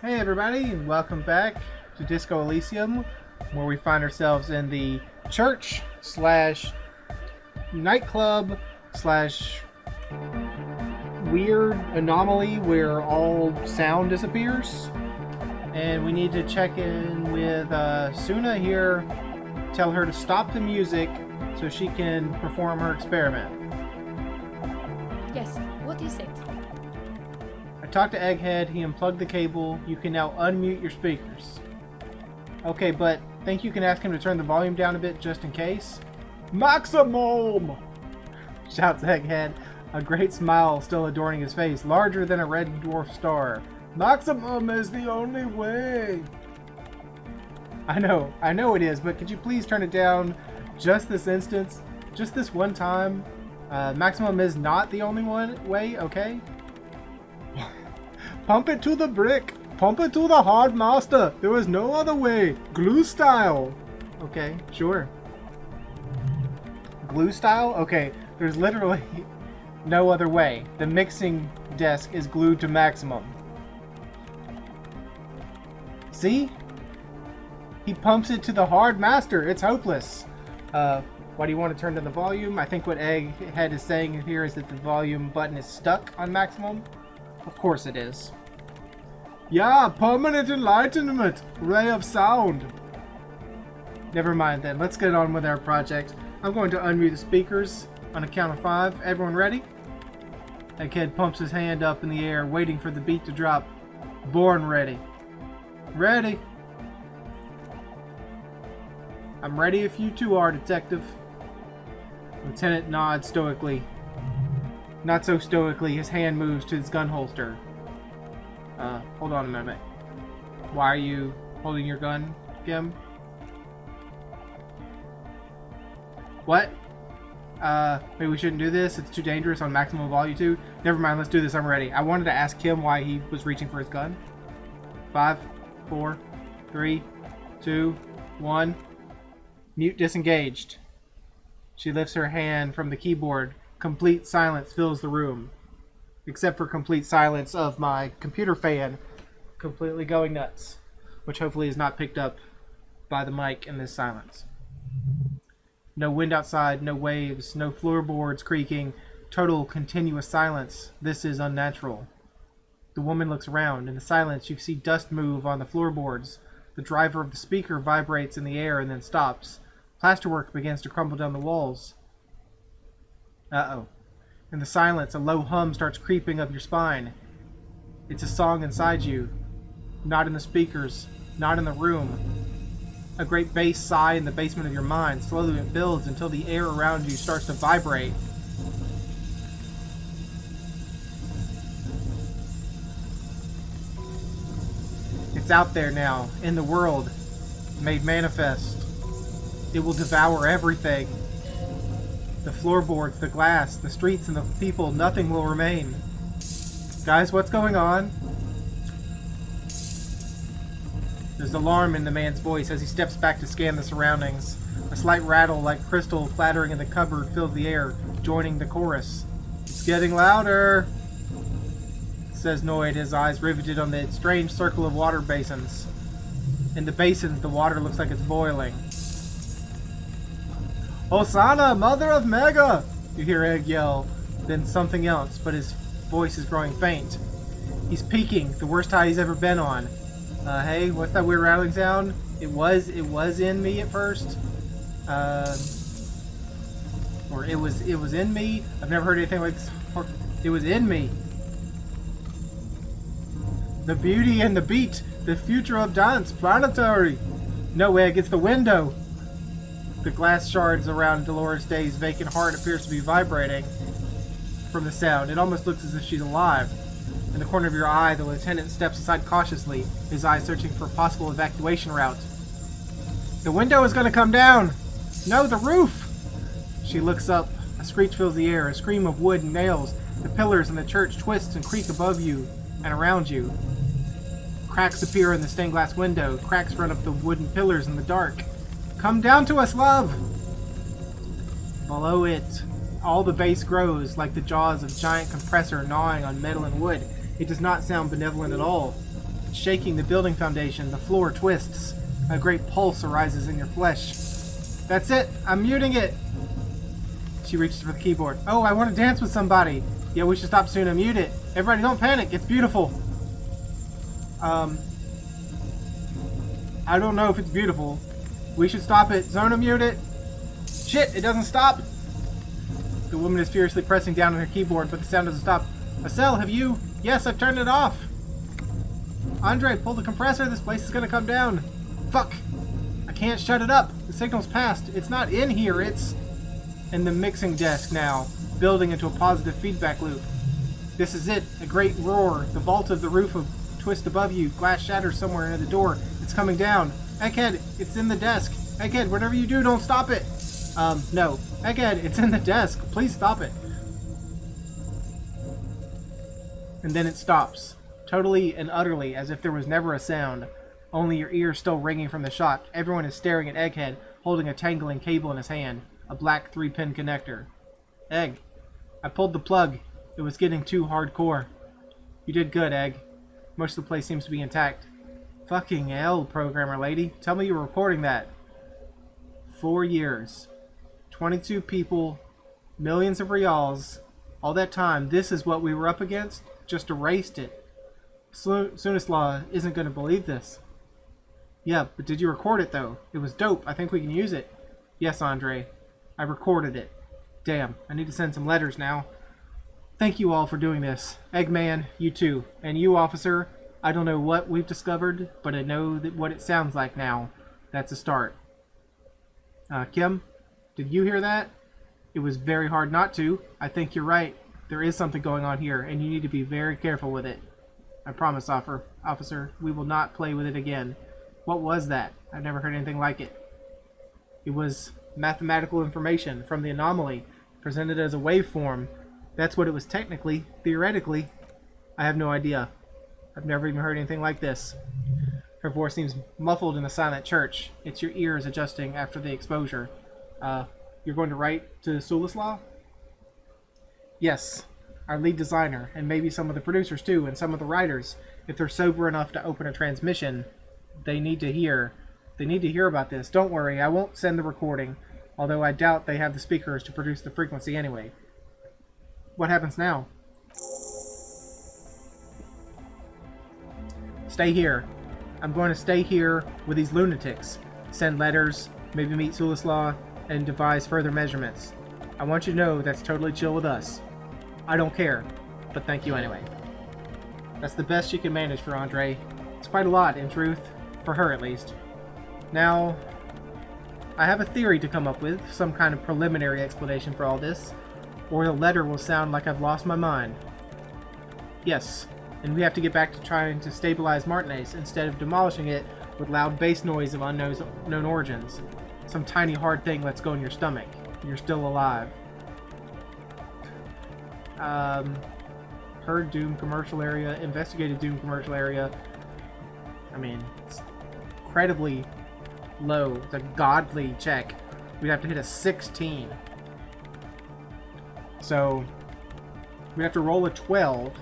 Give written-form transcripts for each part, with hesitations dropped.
Hey everybody, and welcome back to Disco Elysium, where we find ourselves in the church slash nightclub slash weird anomaly where all sound disappears. And we need to check in with Suna here, tell her to stop the music so she can perform her experiment. Yes, what is it? I talked to Egghead, he unplugged the cable. You can now unmute your speakers. Okay, but think you can ask him to turn the volume down a bit just in case? Maximum! Shouts Egghead, a great smile still adorning his face, larger than a red dwarf star. Maximum is the only way! I know it is, but could you please turn it down just this instance? Just this one time? Maximum is not the only way, okay? Pump it to the brick! Pump it to the hard master! There is no other way! Glue style! Okay, sure. Glue style? Okay, there's literally no other way. The mixing desk is glued to maximum. See? He pumps it to the hard master. It's hopeless. Why do you want to turn down the volume? I think what Egghead is saying here is that the volume button is stuck on maximum. Of course it is. Yeah, permanent enlightenment! Ray of sound! Never mind then, let's get on with our project. I'm going to unmute the speakers on a count of 5. Everyone ready? Egghead pumps his hand up in the air, waiting for the beat to drop. Born ready. Ready! I'm ready if you two are, Detective. Lieutenant nods stoically. Not so stoically, his hand moves to his gun holster. Hold on a moment. Why are you holding your gun, Gim? What? Maybe we shouldn't do this. It's too dangerous on maximum volume 2. Never mind, let's do this. I'm ready. I wanted to ask him why he was reaching for his gun. 5, 4, 3, 2, 1. Mute disengaged. She lifts her hand from the keyboard. Complete silence fills the room. Except for complete silence of my computer fan completely going nuts. Which hopefully is not picked up by the mic in this silence. No wind outside, no waves, no floorboards creaking. Total continuous silence. This is unnatural. The woman looks around. In the silence you see dust move on the floorboards. The driver of the speaker vibrates in the air and then stops. Plasterwork begins to crumble down the walls. Uh-oh. In the silence, a low hum starts creeping up your spine. It's a song inside you. Not in the speakers. Not in the room. A great bass sigh in the basement of your mind. Slowly it builds until the air around you starts to vibrate. It's out there now, in the world, made manifest. It will devour everything. The floorboards, the glass, the streets, and the people, nothing will remain. Guys, what's going on? There's alarm in the man's voice as he steps back to scan the surroundings. A slight rattle like crystal clattering in the cupboard fills the air, joining the chorus. It's getting louder, says Noid, his eyes riveted on the strange circle of water basins. In the basins, the water looks like it's boiling. Hosanna, Mother of Mega! You hear Egg yell, then something else, but his voice is growing faint. He's peaking, the worst high he's ever been on. Hey, what's that weird rattling sound? It was in me at first. Or it was in me. I've never heard anything like this before. It was in me. The beauty and the beat, the future of dance, planetary. No, Egg, it's the window. The glass shards around Dolores Day's vacant heart appears to be vibrating from the sound. It almost looks as if she's alive. In the corner of your eye, the lieutenant steps aside cautiously, his eyes searching for a possible evacuation route. The window is going to come down! No, the roof! She looks up. A screech fills the air, a scream of wood and nails. The pillars in the church twist and creak above you and around you. Cracks appear in the stained glass window. Cracks run up the wooden pillars in the dark. Come down to us, love! Below it, all the bass grows like the jaws of a giant compressor gnawing on metal and wood. It does not sound benevolent at all. shaking the building foundation. The floor twists. A great pulse arises in your flesh. That's it! I'm muting it! She reaches for the keyboard. Oh, I want to dance with somebody! Yeah, we should stop soon and mute it. Everybody don't panic, it's beautiful. I don't know if it's beautiful. We should stop it. Zona, mute it. Shit, it doesn't stop. The woman is furiously pressing down on her keyboard, but the sound doesn't stop. Marcel, have you? Yes, I've turned it off. Andre, pull the compressor. This place is gonna come down. Fuck. I can't shut it up. The signal's passed. It's not in here. It's in the mixing desk now, building into a positive feedback loop. This is it. A great roar. The vault of the roof of twist above you. Glass shatters somewhere near the door. It's coming down. Egghead, it's in the desk. Egghead, whatever you do, don't stop it. No. Egghead, it's in the desk. Please stop it. And then it stops. Totally and utterly, as if there was never a sound. Only your ears still ringing from the shock. Everyone is staring at Egghead, holding a tangling cable in his hand. A black 3-pin connector. Egg. I pulled the plug. It was getting too hardcore. You did good, Egg. Most of the place seems to be intact. Fucking hell, programmer lady. Tell me you were recording that. 4 years. 22 people. Millions of reals. All that time, this is what we were up against? Just erased it. Sunislaw isn't going to believe this. Yeah, but did you record it, though? It was dope. I think we can use it. Yes, Andre. I recorded it. Damn, I need to send some letters now. Thank you all for doing this. Eggman, you too. And you, officer, I don't know what we've discovered, but I know that what it sounds like now. That's a start. Kim, did you hear that? It was very hard not to. I think you're right. There is something going on here, and you need to be very careful with it. I promise, officer, we will not play with it again. What was that? I've never heard anything like it. It was mathematical information from the anomaly, presented as a waveform. That's what it was technically, theoretically. I have no idea. I've never even heard anything like this. Her voice seems muffled in a silent church. It's your ears adjusting after the exposure. You're going to write to Sunislaw? Yes. Our lead designer, and maybe some of the producers too, and some of the writers. If they're sober enough to open a transmission, they need to hear about this. Don't worry, I won't send the recording, although I doubt they have the speakers to produce the frequency anyway. What happens now? Stay here. I'm going to stay here with these lunatics. Send letters, maybe meet Sunislaw, and devise further measurements. I want you to know that's totally chill with us. I don't care, but thank you anyway. That's the best she can manage for Andre. It's quite a lot, in truth. For her, at least. Now, I have a theory to come up with, some kind of preliminary explanation for all this, or the letter will sound like I've lost my mind. Yes, and we have to get back to trying to stabilize Martinez instead of demolishing it with loud bass noise of unknown origins. Some tiny hard thing lets go in your stomach. You're still alive. Heard Doom commercial area, investigated Doom commercial area. I mean, it's incredibly low. It's a godly check. We'd have to hit a 16. So, we'd have to roll a 12.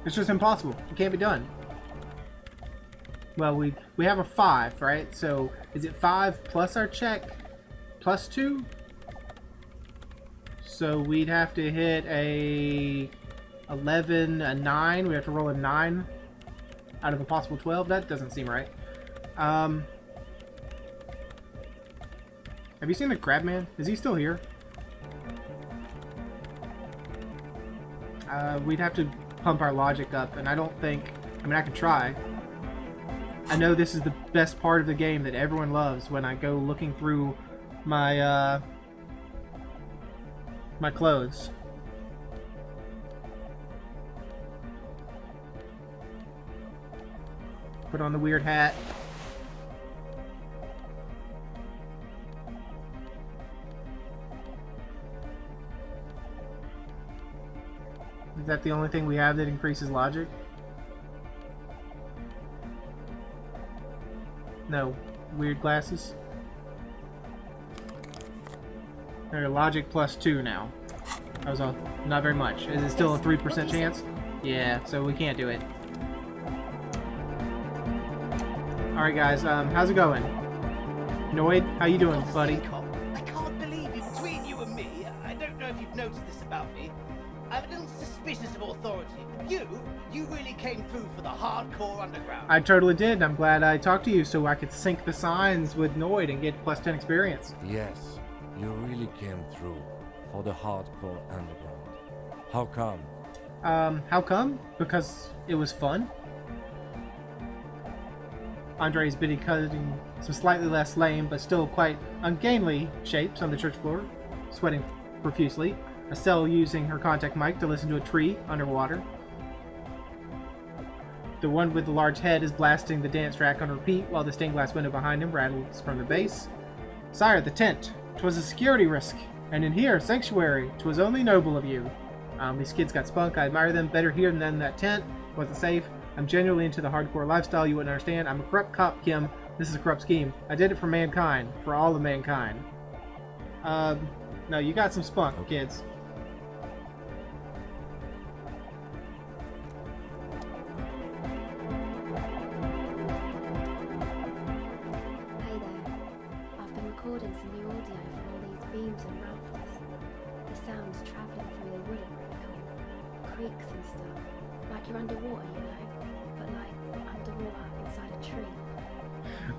It's just impossible. It can't be done. Well, we have a 5, right? So, is it 5 plus our check? Plus 2? So, we'd have to hit a 11, a 9. We'd have to roll a 9 out of a possible 12. That doesn't seem right. Have you seen the Crabman? Is he still here? We'd have to pump our logic up, and I don't think... I mean, I could try. I know this is the best part of the game that everyone loves when I go looking through my, my clothes. Put on the weird hat. Is that the only thing we have that increases logic? No. Weird glasses? They're logic plus 2 now. That was not very much. Is it still a 3% chance? Yeah, so we can't do it. Alright guys, how's it going? Noid, how you doing, buddy? I can't believe it. Between you and me, I don't know if you've noticed this about me. I'm a little suspicious of authority. You really came through for the hardcore underground. I totally did. I'm glad I talked to you so I could sync the signs with Noid and get plus 10 experience. Yes, you really came through for the hardcore underground. How come? How come? Because it was fun. Andre's busy cutting some slightly less lame but still quite ungainly shapes on the church floor, sweating profusely. Estelle using her contact mic to listen to a tree underwater. The one with the large head is blasting the dance track on repeat while the stained glass window behind him rattles from the base. Sire, the tent. 'Twas a security risk. And in here, sanctuary. 'Twas only noble of you. These kids got spunk. I admire them better here than that tent. Wasn't safe. I'm genuinely into the hardcore lifestyle you wouldn't understand. I'm a corrupt cop, Kim. This is a corrupt scheme. I did it for mankind. For all of mankind. No, you got some spunk, kids. Recording some new audio from all these beams and rafters. The sounds travelling through the wood are really cool. Creaks and stuff. Like you're underwater, you know? But like underwater inside a tree.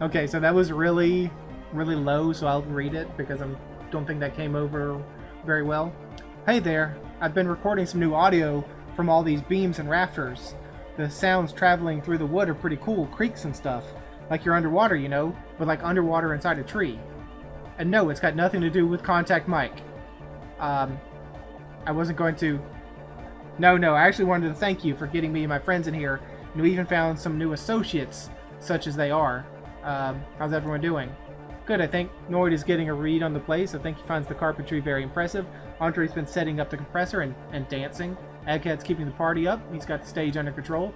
Okay, so that was really low, so I'll read it because I don't think that came over very well. Hey there, I've been recording some new audio from all these beams and rafters. The sounds traveling through the wood are pretty cool, creaks and stuff. Like you're underwater, you know? But like underwater inside a tree. And no, it's got nothing to do with contact mic. I wasn't going to... No, I actually wanted to thank you for getting me and my friends in here. And we even found some new associates, such as they are. How's everyone doing? Good, I think. Noid is getting a read on the place. I think he finds the carpentry very impressive. Andre's been setting up the compressor and dancing. Egghead's keeping the party up. He's got the stage under control.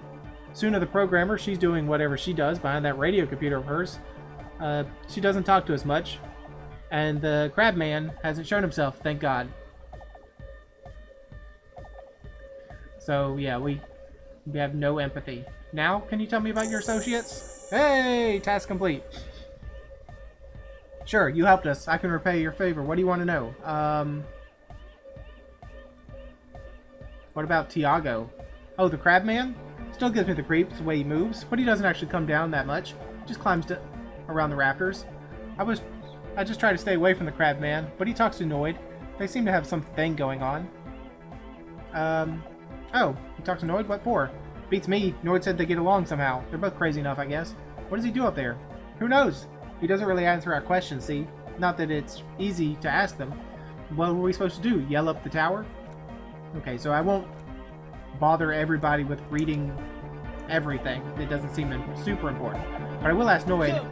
Suna, the programmer, she's doing whatever she does behind that radio computer of hers. She doesn't talk to us much. And the crab man hasn't shown himself, thank God. So, yeah, we have no empathy. Now, can you tell me about your associates? Hey, task complete. Sure, you helped us. I can repay your favor. What do you want to know? What about Tiago? Oh, the crab man? Still gives me the creeps the way he moves, but he doesn't actually come down that much. Just climbs around the rafters. I just try to stay away from the crab man, but he talks to Noid. They seem to have something going on. Oh, he talks to Noid? What for? Beats me. Noid said they get along somehow. They're both crazy enough, I guess. What does he do up there? Who knows? He doesn't really answer our questions, see? Not that it's easy to ask them. What were we supposed to do? Yell up the tower? Okay, so I won't bother everybody with reading everything. It doesn't seem super important. But I will ask Noid,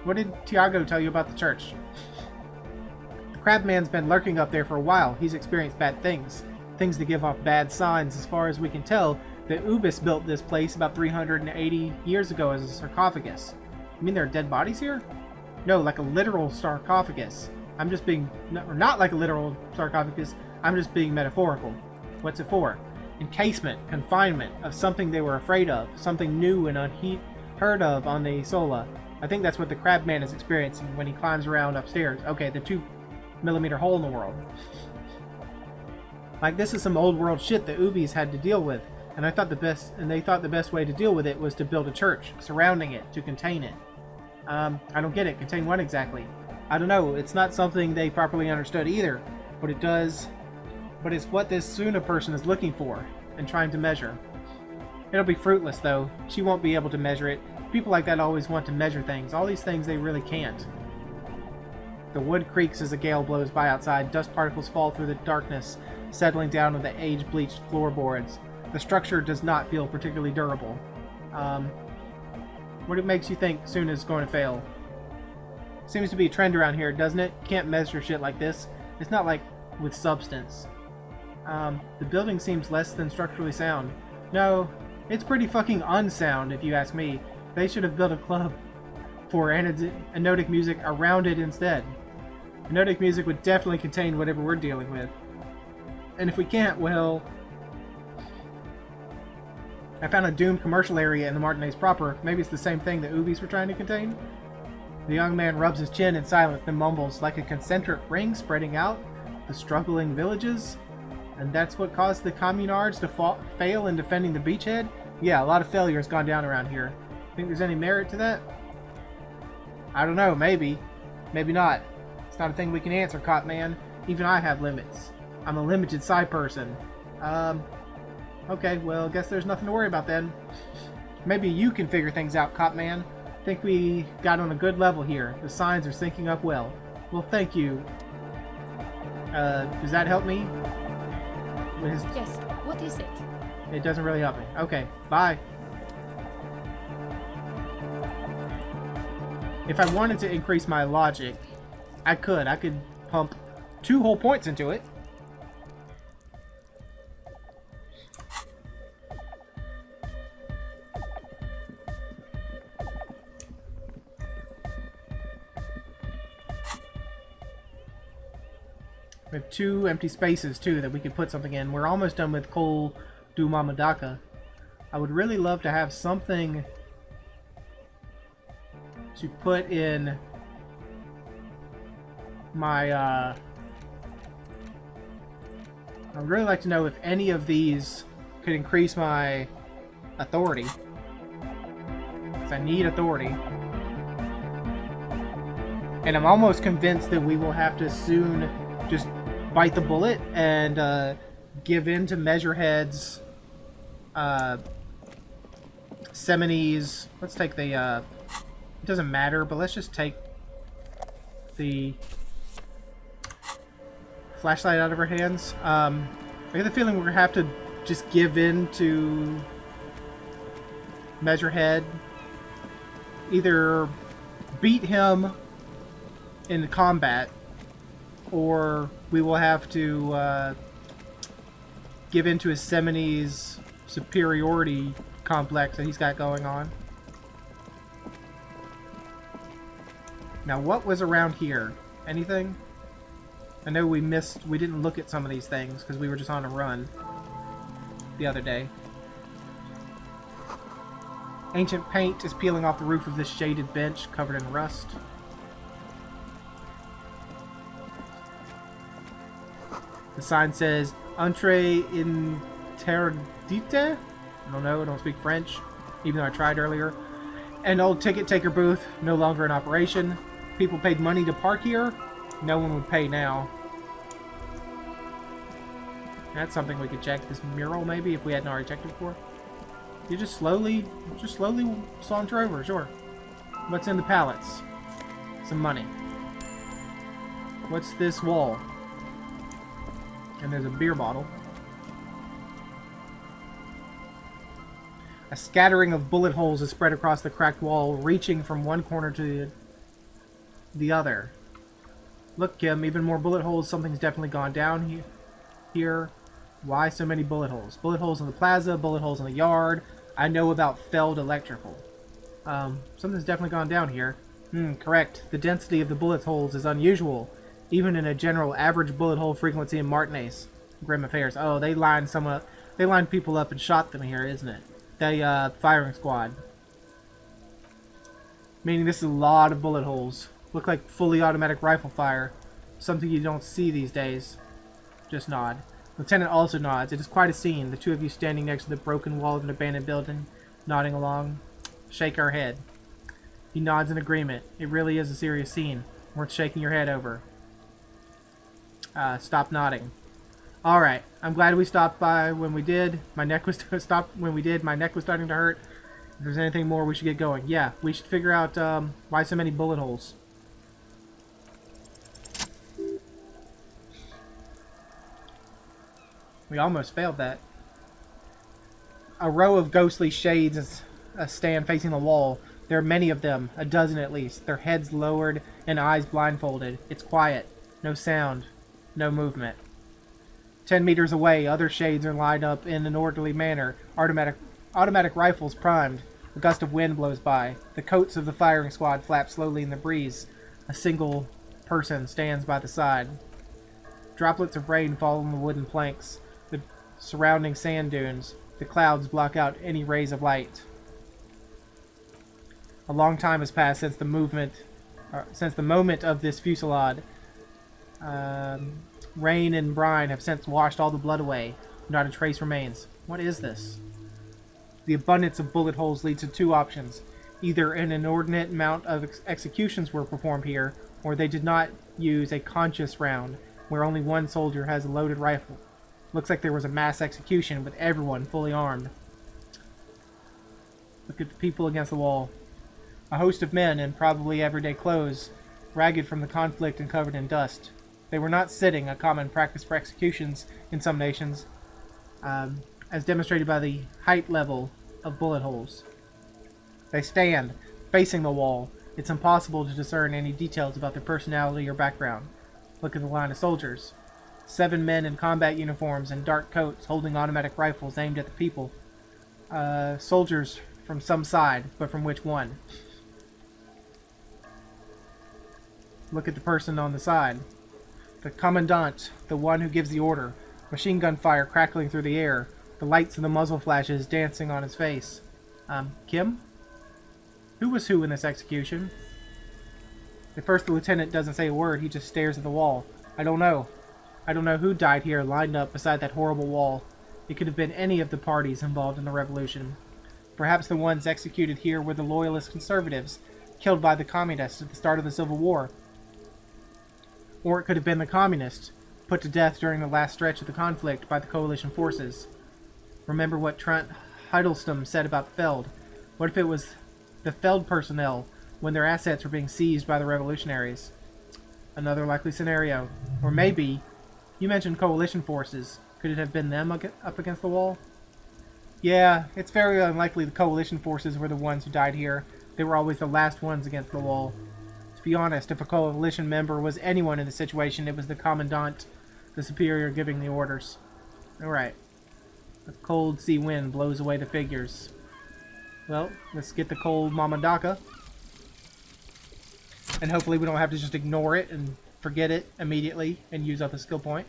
what did Tiago tell you about the church? The crabman's been lurking up there for a while. He's experienced bad things. Things that give off bad signs. As far as we can tell, the Ubis built this place about 380 years ago as a sarcophagus. You mean there are dead bodies here? No, like a literal sarcophagus. I'm just being... not like a literal sarcophagus. I'm just being metaphorical. What's it for? Encasement, confinement of something they were afraid of. Something new and unheard of on the Sola. I think that's what the crab man is experiencing when he climbs around upstairs. Okay, the 2mm hole in the world. Like, this is some old world shit the Ubis had to deal with, and they thought the best way to deal with it was to build a church surrounding it to contain it. I don't get it. Contain what exactly? I don't know. It's not something they properly understood either, but it does. But it's what this Suna person is looking for and trying to measure. It'll be fruitless though. She won't be able to measure it. People like that always want to measure things. All these things they really can't. The wood creaks as a gale blows by outside. Dust particles fall through the darkness, settling down on the age-bleached floorboards. The structure does not feel particularly durable. What makes you think Suna's going to fail? Seems to be a trend around here, doesn't it? Can't measure shit like this. It's not like with substance. The building seems less than structurally sound. No, it's pretty fucking unsound if you ask me. They should have built a club for anodic music around it instead. Anodic music would definitely contain whatever we're dealing with. And if we can't, well... I found a doomed commercial area in the Martinez proper. Maybe it's the same thing the Ubis were trying to contain? The young man rubs his chin in silence, then mumbles, like a concentric ring spreading out the struggling villages. And that's what caused the communards to fail in defending the beachhead? Yeah, a lot of failure has gone down around here. Think there's any merit to that? I don't know, maybe. Maybe not. It's not a thing we can answer, Cop Man. Even I have limits. I'm a limited side person. Okay, well, guess there's nothing to worry about then. Maybe you can figure things out, Cop Man. Think we got on a good level here. The signs are syncing up well. Well, thank you. Does that help me? Yes, what is it? It doesn't really help me. Okay, bye. If I wanted to increase my logic, I could. I could pump 2 whole points into it. We have 2 empty spaces, too, that we could put something in. We're almost done with Col du Mamadaka. I would really love to have something to put in my, I'd really like to know if any of these could increase my authority. Because I need authority. And I'm almost convinced that we will have to soon just bite the bullet and give in to Measurehead's Semini's. Let's take the it doesn't matter, but let's just take the flashlight out of her hands. I get the feeling we're gonna have to just give in to Measurehead. Either beat him in combat, or we will have to give in to his Semini's superiority complex that he's got going on. Now, what was around here? Anything? I know we didn't look at some of these things because we were just on a run the other day. Ancient paint is peeling off the roof of this shaded bench covered in rust. The sign says, Entree interdite? I don't know, I don't speak French, even though I tried earlier. An old ticket taker booth, no longer in operation. People paid money to park here. No one would pay now. That's something we could check. This mural, maybe, if we hadn't already checked it before. You just slowly saunter over, sure. What's in the pallets? Some money. What's this wall? And there's a beer bottle. A scattering of bullet holes is spread across the cracked wall, reaching from one corner to the other. Look, Kim, even more bullet holes. Something's definitely gone down here. Why so many bullet holes? Bullet holes in the plaza, bullet holes in the yard. I know about Feld Electrical. Something's definitely gone down here. Correct. The density of the bullet holes is unusual, even in a general average bullet hole frequency in Martinez. Grim affairs. Oh, they lined people up and shot them here, isn't it? The firing squad. Meaning this is a lot of bullet holes. Look like fully automatic rifle fire. Something you don't see these days. Just nod. Lieutenant also nods. It is quite a scene. The two of you standing next to the broken wall of an abandoned building, nodding along. Shake our head. He nods in agreement. It really is a serious scene. Worth shaking your head over. Stop nodding. Alright. I'm glad we stopped by when we did. My neck was stopped when we did. My neck was starting to hurt. If there's anything more, we should get going. Yeah, we should figure out why so many bullet holes. We almost failed that. A row of ghostly shades stand facing the wall. There are many of them, a dozen at least, their heads lowered and eyes blindfolded. It's quiet. No sound. No movement. 10 meters away, other shades are lined up in an orderly manner. Automatic rifles primed. A gust of wind blows by. The coats of the firing squad flap slowly in the breeze. A single person stands by the side. Droplets of rain fall on the wooden planks, the surrounding sand dunes. The clouds block out any rays of light. A long time has passed since the moment of this fusillade. Rain and brine have since washed all the blood away. Not a trace remains. What is this? The abundance of bullet holes leads to two options. Either an inordinate amount of executions were performed here, or they did not use a conscious round, where only one soldier has a loaded rifle. Looks like there was a mass execution with everyone fully armed. Look at the people against the wall. A host of men in probably everyday clothes, ragged from the conflict and covered in dust. They were not sitting, a common practice for executions in some nations, as demonstrated by the height level of bullet holes. They stand, facing the wall. It's impossible to discern any details about their personality or background. Look at the line of soldiers. 7 men in combat uniforms and dark coats holding automatic rifles aimed at the people. Soldiers from some side, but from which one? Look at the person on the side. The commandant, the one who gives the order. Machine gun fire crackling through the air. The lights of the muzzle flashes dancing on his face. Kim? Who was who in this execution? At first the lieutenant doesn't say a word, he just stares at the wall. I don't know. I don't know who died here lined up beside that horrible wall. It could have been any of the parties involved in the revolution. Perhaps the ones executed here were the loyalist conservatives, killed by the communists at the start of the Civil War. Or it could have been the communists, put to death during the last stretch of the conflict by the coalition forces. Remember what Trent Hiddleston said about Feld. What if it was the Feld personnel when their assets were being seized by the revolutionaries? Another likely scenario. Or maybe, you mentioned coalition forces. Could it have been them up against the wall? Yeah, it's very unlikely the coalition forces were the ones who died here. They were always the last ones against the wall. To be honest, if a coalition member was anyone in the situation, it was the commandant, the superior giving the orders. Alright. The cold sea wind blows away the figures. Well, let's get the cold Mama Daka. And hopefully we don't have to just ignore it and forget it immediately and use up a skill point.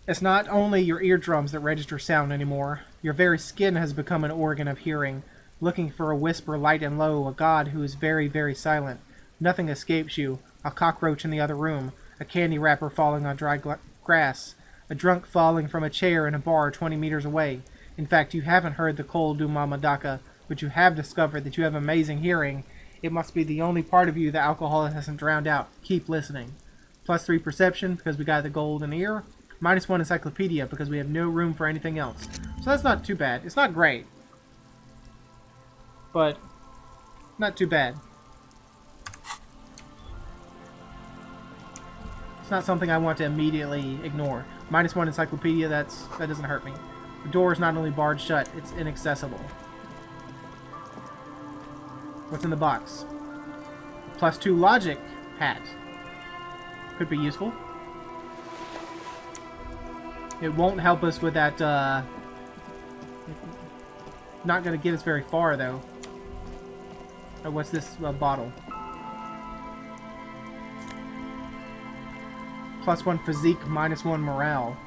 It's not only your eardrums that register sound anymore. Your very skin has become an organ of hearing, looking for a whisper light and low, a god who is very, very silent. Nothing escapes you. A cockroach in the other room, a candy wrapper falling on dry grass, a drunk falling from a chair in a bar 20 meters away. In fact, you haven't heard the cold Dumama Daka, but you have discovered that you have amazing hearing. It must be the only part of you that alcohol hasn't drowned out. Keep listening. +3 perception, because we got the golden ear. -1 encyclopedia, because we have no room for anything else. So that's not too bad. It's not great, but not too bad. It's not something I want to immediately ignore. -1 encyclopedia, that doesn't hurt me. The door is not only barred shut, it's inaccessible. What's in the box? +2 logic hat. Could be useful. It won't help us with that, not gonna get us very far, though. Oh, what's this bottle? +1 physique, -1 morale.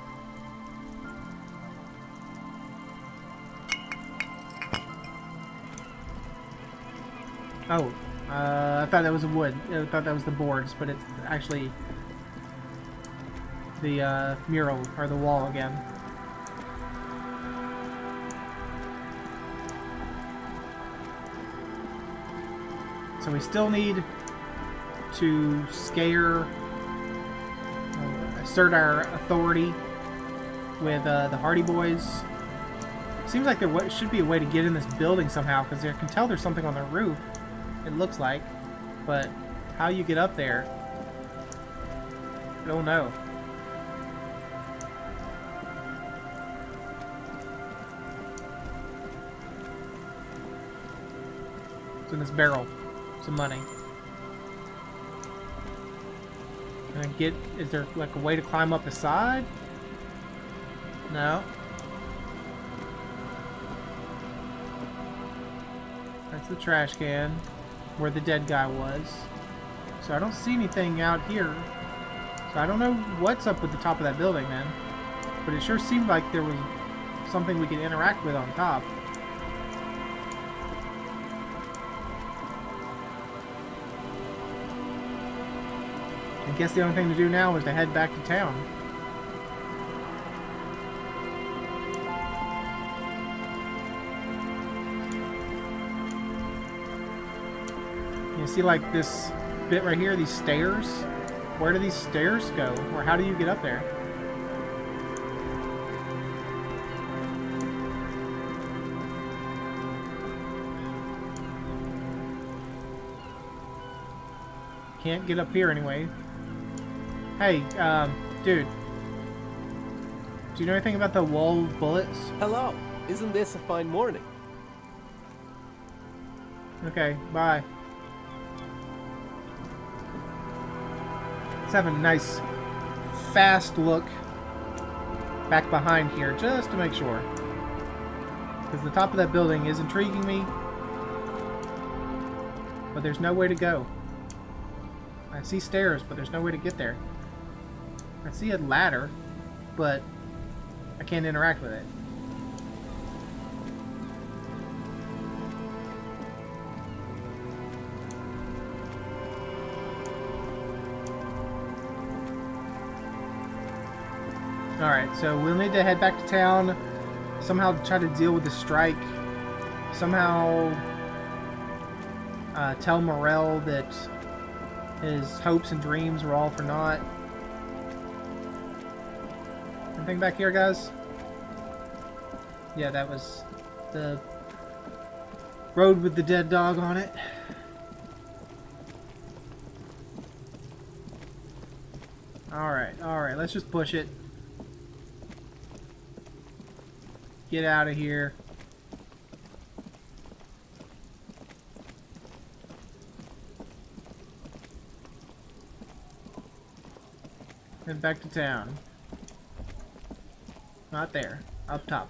Oh, I thought that was a wood. I thought that was the boards, but it's actually the mural, or the wall again. So we still need to assert our authority with the Hardy Boys. Seems like there should be a way to get in this building somehow, because I can tell there's something on the roof, it looks like. But how you get up there, I don't know. It's in this barrel. Some money. And is there like a way to climb up the side? No. That's the trash can where the dead guy was. So I don't see anything out here. So I don't know what's up with the top of that building, man. but it sure seemed like there was something we could interact with on top. I guess the only thing to do now is to head back to town. You see, like, this bit right here, these stairs? Where do these stairs go? Or how do you get up there? Can't get up here anyway. Hey, dude. Do you know anything about the wall of bullets? Hello. Isn't this a fine morning? Okay, bye. Let's have a nice, fast look back behind here, just to make sure. Because the top of that building is intriguing me. But there's no way to go. I see stairs, but there's no way to get there. I see a ladder, but I can't interact with it. Alright, so we'll need to head back to town, somehow try to deal with the strike, somehow tell Morel that his hopes and dreams were all for naught. Anything back here, guys? Yeah, that was the road with the dead dog on it. Alright, let's just push it. Get out of here. And back to town. Not there. Up top.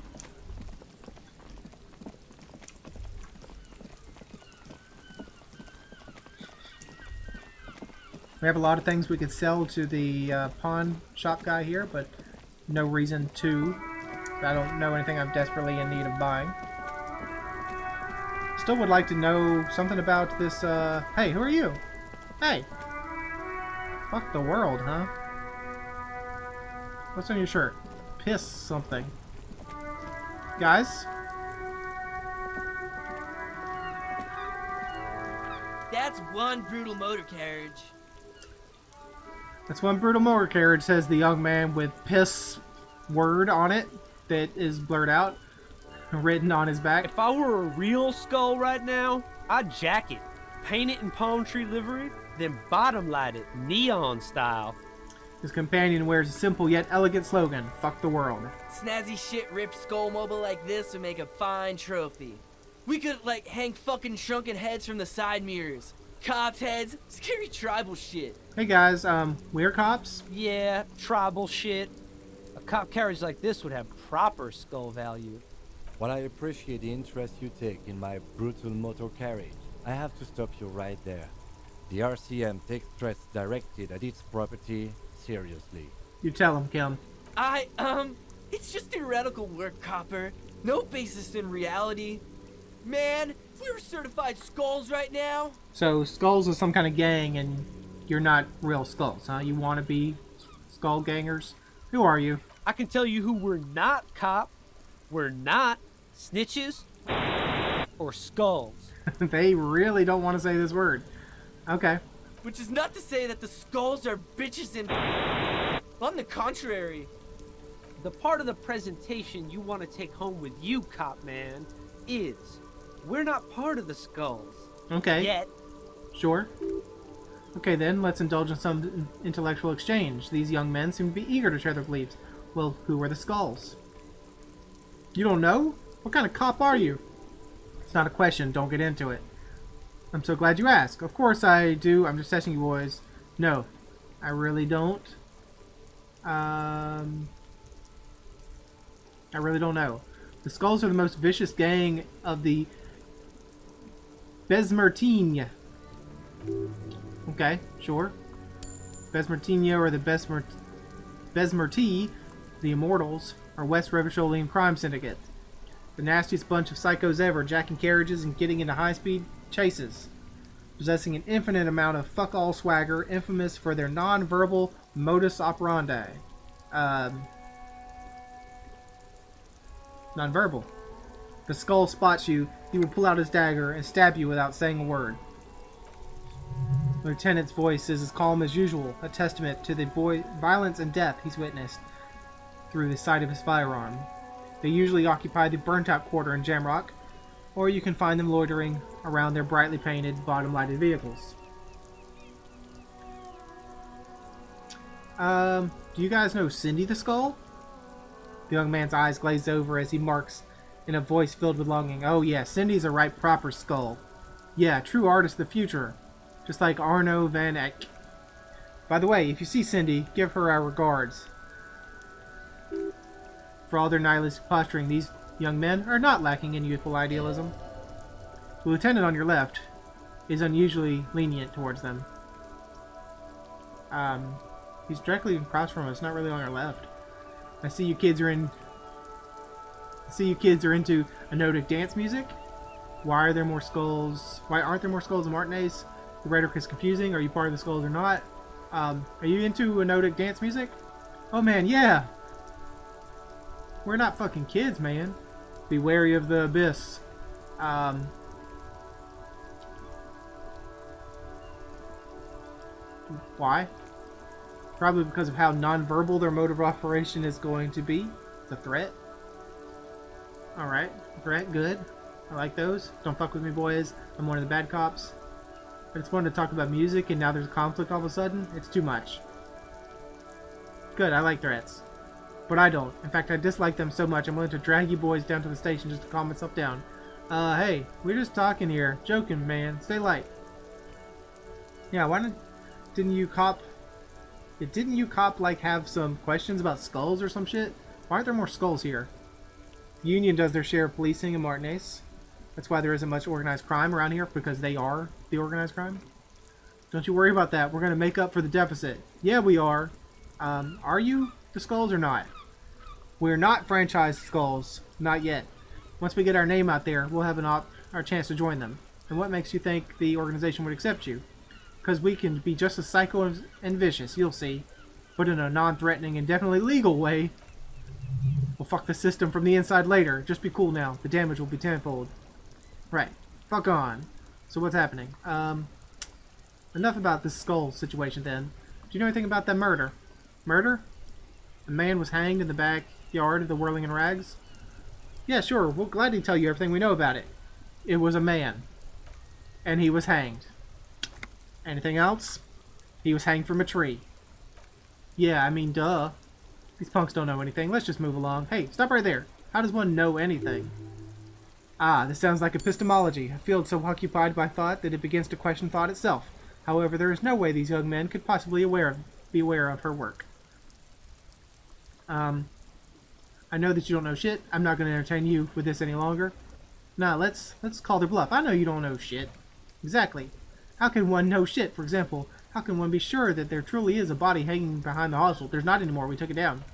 We have a lot of things we could sell to the pawn shop guy here, but no reason to. I don't know anything I'm desperately in need of buying. Still would like to know something about this, hey, who are you? Hey! Fuck the world, huh? What's on your shirt? Piss something. Guys? That's one brutal motor carriage. That's one brutal motor carriage, says the young man with piss word on it that is blurred out, written on his back. If I were a real skull right now, I'd jack it, paint it in palm tree livery, then bottom light it neon style. His companion wears a simple yet elegant slogan, fuck the world. Snazzy shit ripped skull mobile like this would make a fine trophy. We could, like, hang fucking shrunken heads from the side mirrors. Cops' heads, scary tribal shit. Hey guys, we're cops? Yeah, tribal shit. A cop carriage like this would have proper skull value. While I appreciate the interest you take in my brutal motor carriage, I have to stop you right there. The RCM takes threats directed at its property seriously. You tell him, Kim. It's just theoretical work, Copper. No basis in reality. Man, if we were certified skulls right now... So, Skulls is some kind of gang, and you're not real Skulls, huh? You want to be Skull Gangers? Who are you? I can tell you who we're not, cop. We're not snitches or skulls. They really don't want to say this word. Okay. Which is not to say that the skulls are bitches and... On the contrary. The part of the presentation you want to take home with you, cop man, is we're not part of the skulls. Okay. Yet. Sure. Okay then, let's indulge in some intellectual exchange. These young men seem to be eager to share their beliefs. Well, who are the Skulls? You don't know? What kind of cop are you? It's not a question, don't get into it. I'm so glad you asked. Of course I do, I'm just testing you boys. No, I really don't. I really don't know. The Skulls are the most vicious gang of the Besmertine. Okay, sure. Besmertino or the Besmerti The Immortals are West Revacholian crime syndicate. The nastiest bunch of psychos ever, jacking carriages and getting into high-speed chases. Possessing an infinite amount of fuck-all swagger, infamous for their non-verbal modus operandi. Non-verbal. The Skull spots you, he will pull out his dagger and stab you without saying a word. The Lieutenant's voice is as calm as usual, a testament to the violence and death he's witnessed through the sight of his firearm. They usually occupy the burnt-out quarter in Jamrock, or you can find them loitering around their brightly painted, bottom-lighted vehicles. Do you guys know Cindy the Skull? The young man's eyes glaze over as he marks in a voice filled with longing. Oh yeah, Cindy's a right proper skull. Yeah, true artist of the future. Just like Arno van Eyck. By the way, if you see Cindy, give her our regards. For all their nihilistic posturing, these young men are not lacking in youthful idealism. The lieutenant on your left is unusually lenient towards them. He's directly across from us, not really on our left. I see you kids are into anodic dance music. Why are there more skulls? Why aren't there more skulls in Martinez? The rhetoric is confusing. Are you part of the skulls or not? Are you into anodic dance music? Oh man, yeah! We're not fucking kids, man. Be wary of the abyss. Why? Probably because of how non-verbal their mode of operation is going to be. It's a threat. Alright, threat, good. I like those. Don't fuck with me, boys. I'm one of the bad cops. I just wanted to talk about music and now there's a conflict all of a sudden. It's too much. Good, I like threats. But I don't. In fact, I dislike them so much I'm willing to drag you boys down to the station just to calm myself down. Hey, we're just talking here. Joking, man. Stay light. Yeah, didn't you cop, like, have some questions about skulls or some shit? Why aren't there more skulls here? Union does their share of policing in Martinez. That's why there isn't much organized crime around here, because they are the organized crime. Don't you worry about that. We're going to make up for the deficit. Yeah, we are. Are you the skulls or not? We're not franchise skulls. Not yet. Once we get our name out there, we'll have our chance to join them. And what makes you think the organization would accept you? Because we can be just as psycho and vicious, you'll see. But in a non-threatening and definitely legal way. We'll fuck the system from the inside later. Just be cool now. The damage will be tenfold. Right. Fuck on. So what's happening? Enough about this skull situation then. Do you know anything about that murder? Murder? A man was hanged in the backyard of the Whirling in Rags? Yeah, sure. We'll gladly tell you everything we know about it. It was a man. And he was hanged. Anything else? He was hanged from a tree. Yeah, I mean, duh. These punks don't know anything. Let's just move along. Hey, stop right there. How does one know anything? Ah, this sounds like epistemology, a field so occupied by thought that it begins to question thought itself. However, there is no way these young men could possibly be aware of her work. I know that you don't know shit. I'm not going to entertain you with this any longer. Nah, let's call their bluff. I know you don't know shit. Exactly. How can one know shit? For example, how can one be sure that there truly is a body hanging behind the hostel? There's not anymore. We took it down.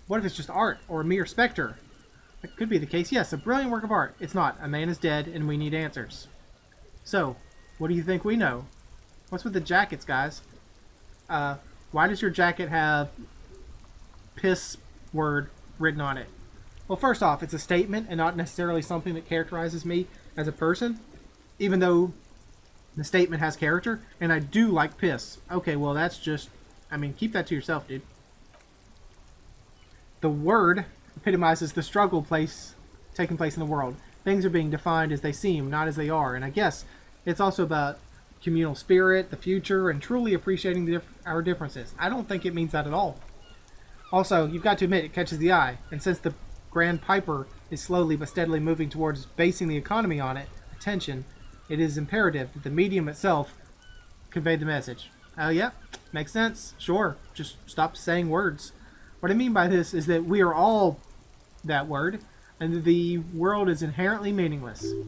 What if it's just art or a mere specter? That could be the case. Yes, a brilliant work of art. It's not. A man is dead and we need answers. So, what do you think we know? What's with the jackets, guys? Why does your jacket have piss word written on it? Well, first off, it's a statement and not necessarily something that characterizes me as a person, even though the statement has character, and I do like piss. Okay, well, that's just, I mean, keep that to yourself, dude. The word epitomizes the struggle taking place in the world. Things are being defined as they seem, not as they are, and I guess it's also about communal spirit, the future, and truly appreciating our differences. I don't think it means that at all. Also, you've got to admit it catches the eye, and since the Grand Piper is slowly but steadily moving towards basing the economy on attention, it is imperative that the medium itself convey the message. Oh yeah, makes sense. Sure, just stop saying words. What I mean by this is that we are all that word, and the world is inherently meaningless. It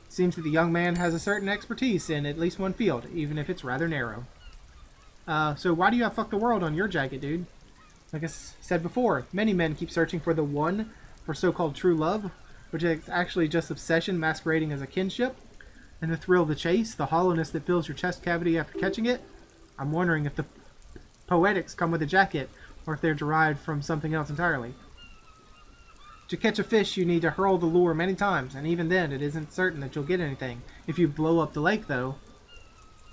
seems that the young man has a certain expertise in at least one field, even if it's rather narrow. So why do you have "fuck the world" on your jacket, dude? Like I said before, many men keep searching for the one, for so-called true love, which is actually just obsession masquerading as a kinship. And the thrill of the chase, the hollowness that fills your chest cavity after catching it. I'm wondering if the poetics come with a jacket, or if they're derived from something else entirely. To catch a fish, you need to hurl the lure many times, and even then, it isn't certain that you'll get anything. If you blow up the lake, though,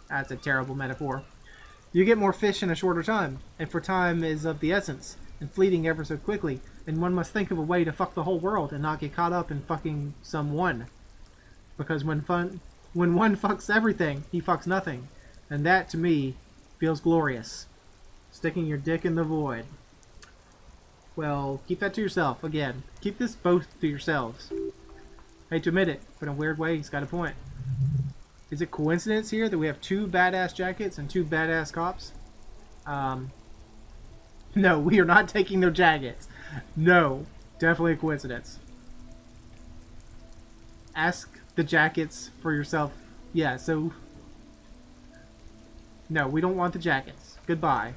that's a terrible metaphor, you get more fish in a shorter time, and for time is of the essence, and fleeting ever so quickly, and one must think of a way to fuck the whole world and not get caught up in fucking someone. Because when one fucks everything, he fucks nothing, and that, to me, feels glorious. Sticking your dick in the void. Well, keep that to yourself. Again, keep this both to yourselves. Hate to admit it, but in a weird way, he's got a point. Is it coincidence here that we have 2 badass jackets and 2 badass cops? No, we are not taking their jackets. No, definitely a coincidence. Ask the jackets for yourself. Yeah, so... No, we don't want the jackets. Goodbye.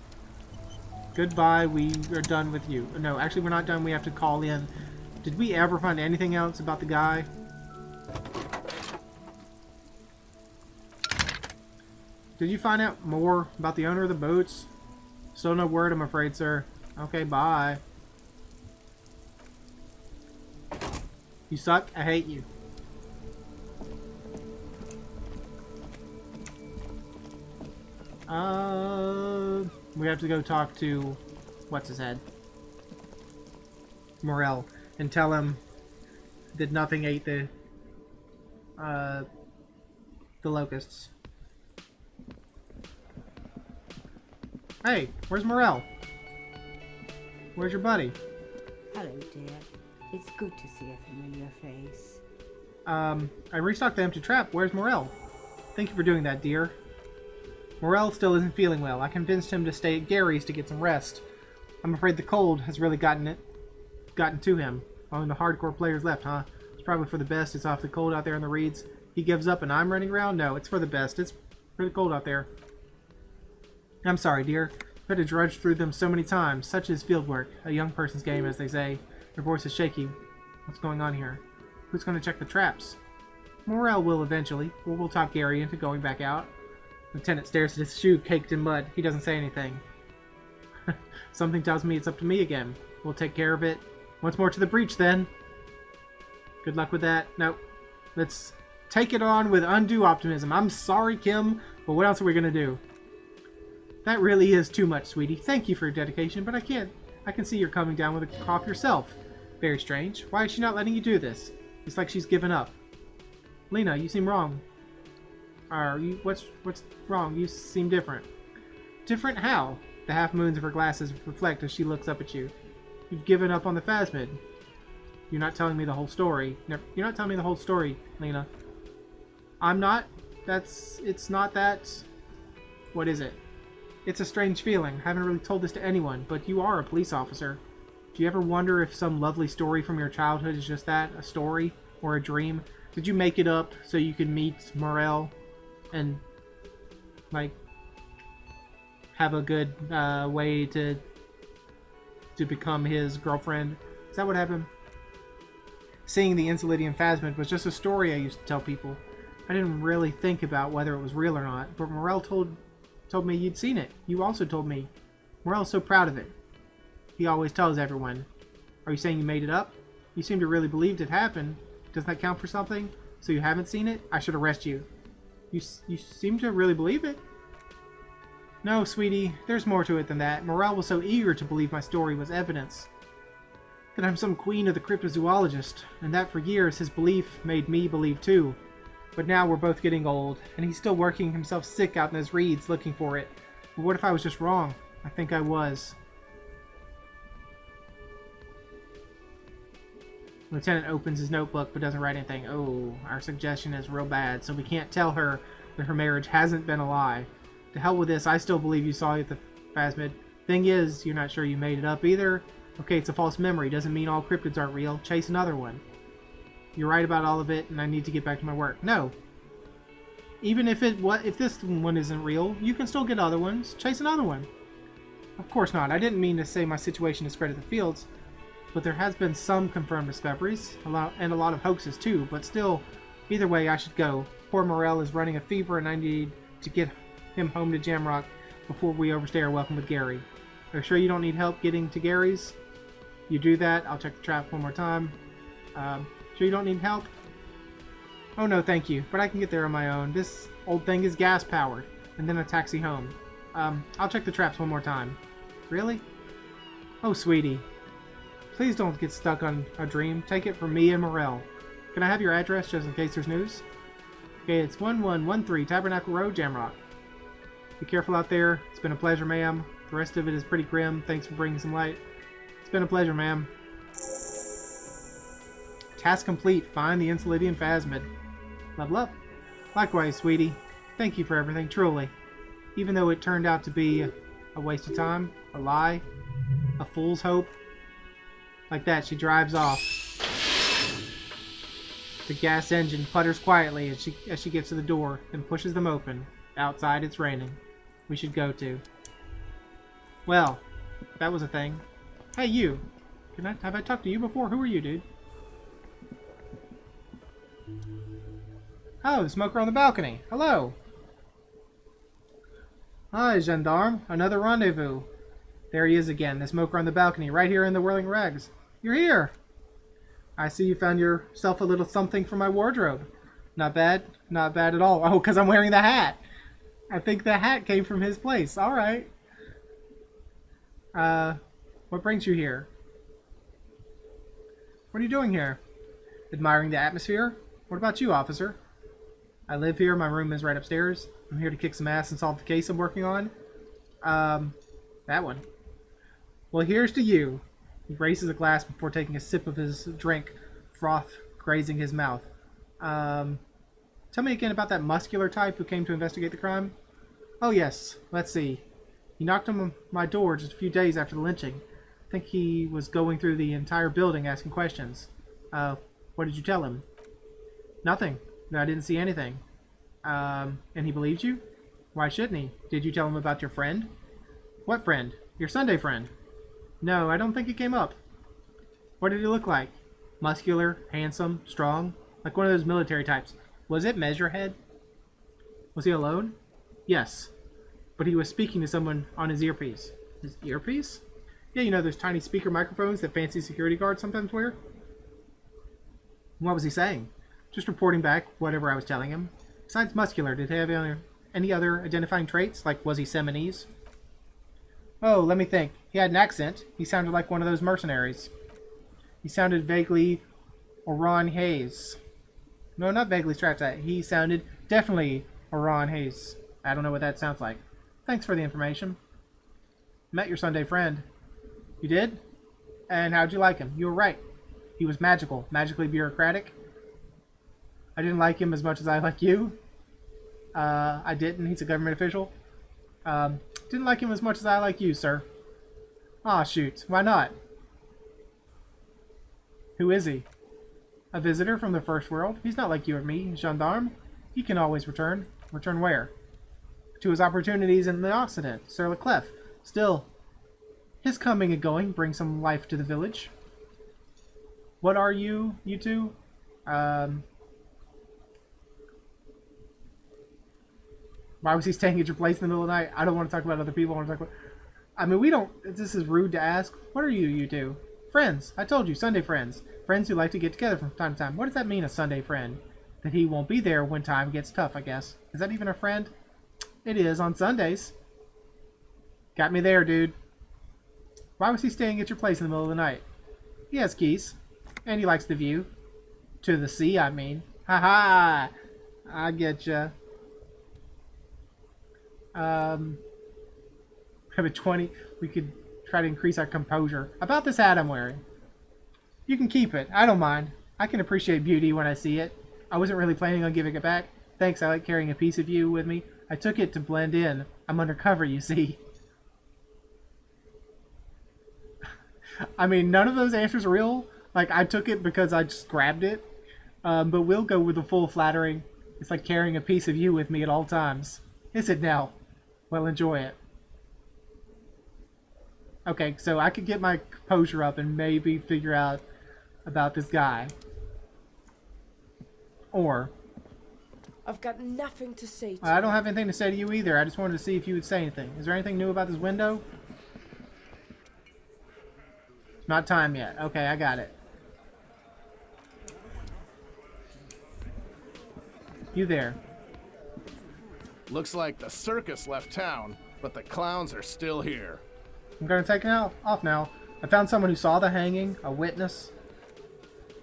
Goodbye, we are done with you. No, actually we're not done. We have to call in. Did we ever find anything else about the guy? Did you find out more about the owner of the boats? Still no word, I'm afraid, sir. Okay, bye. You suck. I hate you. We have to go talk to what's his head, Morel, and tell him that nothing ate the locusts. Hey, where's Morel? Where's your buddy? Hello, dear. It's good to see a familiar face. I restocked the empty trap. Where's Morel? Thank you for doing that, dear. Morel still isn't feeling well. I convinced him to stay at Gary's to get some rest. I'm afraid the cold has really gotten to him. Only the hardcore players left, huh? It's probably for the best. It's awfully cold out there in the reeds. He gives up and I'm running around? No, it's for the best. It's pretty cold out there. I'm sorry, dear. I've had to drudge through them so many times. Such is field work. A young person's game, as they say. Your voice is shaky. What's going on here? Who's going to check the traps? Morel will eventually. We'll talk Gary into going back out. Lieutenant stares at his shoe caked in mud. He doesn't say anything. Something tells me it's up to me again. We'll take care of it. Once more to the breach, then. Good luck with that. Nope. Let's take it on with undue optimism. I'm sorry, Kim, but what else are we going to do? That really is too much, sweetie. Thank you for your dedication, but I can see you're coming down with a cough yourself. Very strange. Why is she not letting you do this? It's like she's given up. Lena, you seem wrong. What's wrong? You seem different. Different how? The half moons of her glasses reflect as she looks up at you. You've given up on the Phasmid. You're not telling me the whole story. No, you're not telling me the whole story, Lena. I'm not. It's not that. What is it? It's a strange feeling. I haven't really told this to anyone, but you are a police officer. Do you ever wonder if some lovely story from your childhood is just that? A story? Or a dream? Did you make it up so you could meet Morel and, like, have a good way to become his girlfriend? Is that what happened? Seeing the Insolidium Phasmid was just a story I used to tell people. I didn't really think about whether it was real or not, but Morel told me you'd seen it. You also told me. Morel's so proud of it. He always tells everyone. Are you saying you made it up? You seem to really believe it happened. Doesn't that count for something? So you haven't seen it? I should arrest you. You seem to really believe it? No, sweetie. There's more to it than that. Morel was so eager to believe my story was evidence that I'm some queen of the cryptozoologist, and that for years his belief made me believe too. But now we're both getting old, and he's still working himself sick out in his reeds looking for it. But what if I was just wrong? I think I was. Lieutenant opens his notebook but doesn't write anything. Oh, our suggestion is real bad, so we can't tell her that her marriage hasn't been a lie. To hell with this, I still believe you saw the Phasmid. Thing is, you're not sure you made it up either. Okay, it's a false memory. Doesn't mean all cryptids aren't real. Chase another one. You're right about all of it, and I need to get back to my work. No. Even if this one isn't real, you can still get other ones. Chase another one. Of course not. I didn't mean to say my situation is spread to the fields, but there has been some confirmed discoveries, a lot of hoaxes too, but still, either way, I should go. Poor Morel is running a fever and I need to get him home to Jamrock before we overstay our welcome with Gary. Are you sure you don't need help getting to Gary's? You do that, I'll check the trap one more time. Sure you don't need help? Oh no, thank you, but I can get there on my own. This old thing is gas powered, and then a taxi home. I'll check the traps one more time. Really? Oh, sweetie. Please don't get stuck on a dream. Take it from me and Morel. Can I have your address just in case there's news? Okay, it's 1113 Tabernacle Road, Jamrock. Be careful out there. It's been a pleasure, ma'am. The rest of it is pretty grim. Thanks for bringing some light. It's been a pleasure, ma'am. Task complete. Find the Elysium Phasmid. Level up. Likewise, sweetie. Thank you for everything, truly. Even though it turned out to be a waste of time, a lie, a fool's hope. Like that, she drives off. The gas engine putters quietly as she gets to the door and pushes them open. Outside, it's raining. We should go to. Well, that was a thing. Hey, you. Have I talked to you before? Who are you, dude? Oh, the smoker on the balcony. Hello. Hi, gendarme. Another rendezvous. There he is again, the smoker on the balcony, right here in the whirling rags. You're here. I see you found yourself a little something from my wardrobe. Not bad. Not bad at all. Oh, because I'm wearing the hat. I think the hat came from his place. All right. What brings you here? What are you doing here? Admiring the atmosphere? What about you, officer? I live here. My room is right upstairs. I'm here to kick some ass and solve the case I'm working on. That one. Well, here's to you. He raises a glass before taking a sip of his drink, froth grazing his mouth. Tell me again about that muscular type who came to investigate the crime. Oh, yes. Let's see. He knocked on my door just a few days after the lynching. I think he was going through the entire building asking questions. What did you tell him? Nothing. No, I didn't see anything. And he believed you? Why shouldn't he? Did you tell him about your friend? What friend? Your Sunday friend? No, I don't think it came up. What did he look like? Muscular, handsome, strong? Like one of those military types. Was it Measurehead? Was he alone? Yes. But he was speaking to someone on his earpiece. His earpiece? Yeah, you know those tiny speaker microphones that fancy security guards sometimes wear? What was he saying? Just reporting back whatever I was telling him. Besides muscular, did he have any other identifying traits? Like, was he Seminese? Oh, let me think. He had an accent. He sounded like one of those mercenaries. He sounded vaguely Oran Hayes. No, not vaguely Stratza. He sounded definitely Oran Hayes. I don't know what that sounds like. Thanks for the information. Met your Sunday friend. You did? And how'd you like him? You were right. He was magical. Magically bureaucratic. I didn't like him as much as I like you. I didn't. He's a government official. Didn't like him as much as I like you, sir. Aw, shoot. Why not? Who is he? A visitor from the first world? He's not like you or me, gendarme. He can always return. Return where? To his opportunities in the Occident, Sir Leclef. Still, his coming and going brings some life to the village. What are you two? Why was he staying at your place in the middle of the night? I don't want to talk about other people. I want to talk about... I mean, we don't... This is rude to ask. What are you two? Friends. I told you, Sunday friends. Friends who like to get together from time to time. What does that mean, a Sunday friend? That he won't be there when time gets tough, I guess. Is that even a friend? It is, on Sundays. Got me there, dude. Why was he staying at your place in the middle of the night? He has keys. And he likes the view. To the sea, I mean. Ha ha! I getcha. Have a 20. We could try to increase our composure. About this hat I'm wearing. You can keep it. I don't mind. I can appreciate beauty when I see it. I wasn't really planning on giving it back. Thanks, I like carrying a piece of you with me. I took it to blend in. I'm undercover, you see. I mean, none of those answers are real. Like, I took it because I just grabbed it. But we'll go with the full flattering. It's like carrying a piece of you with me at all times. Is it now? Well, enjoy it. Okay, so I could get my composure up and maybe figure out about this guy. Or I've got nothing to say to I don't have anything to say to you either. I just wanted to see if you would say anything. Is there anything new about this window? Not time yet. Okay, I got it. You there. Looks like the circus left town, but the clowns are still here. I'm gonna take it off now. I found someone who saw the hanging. A witness.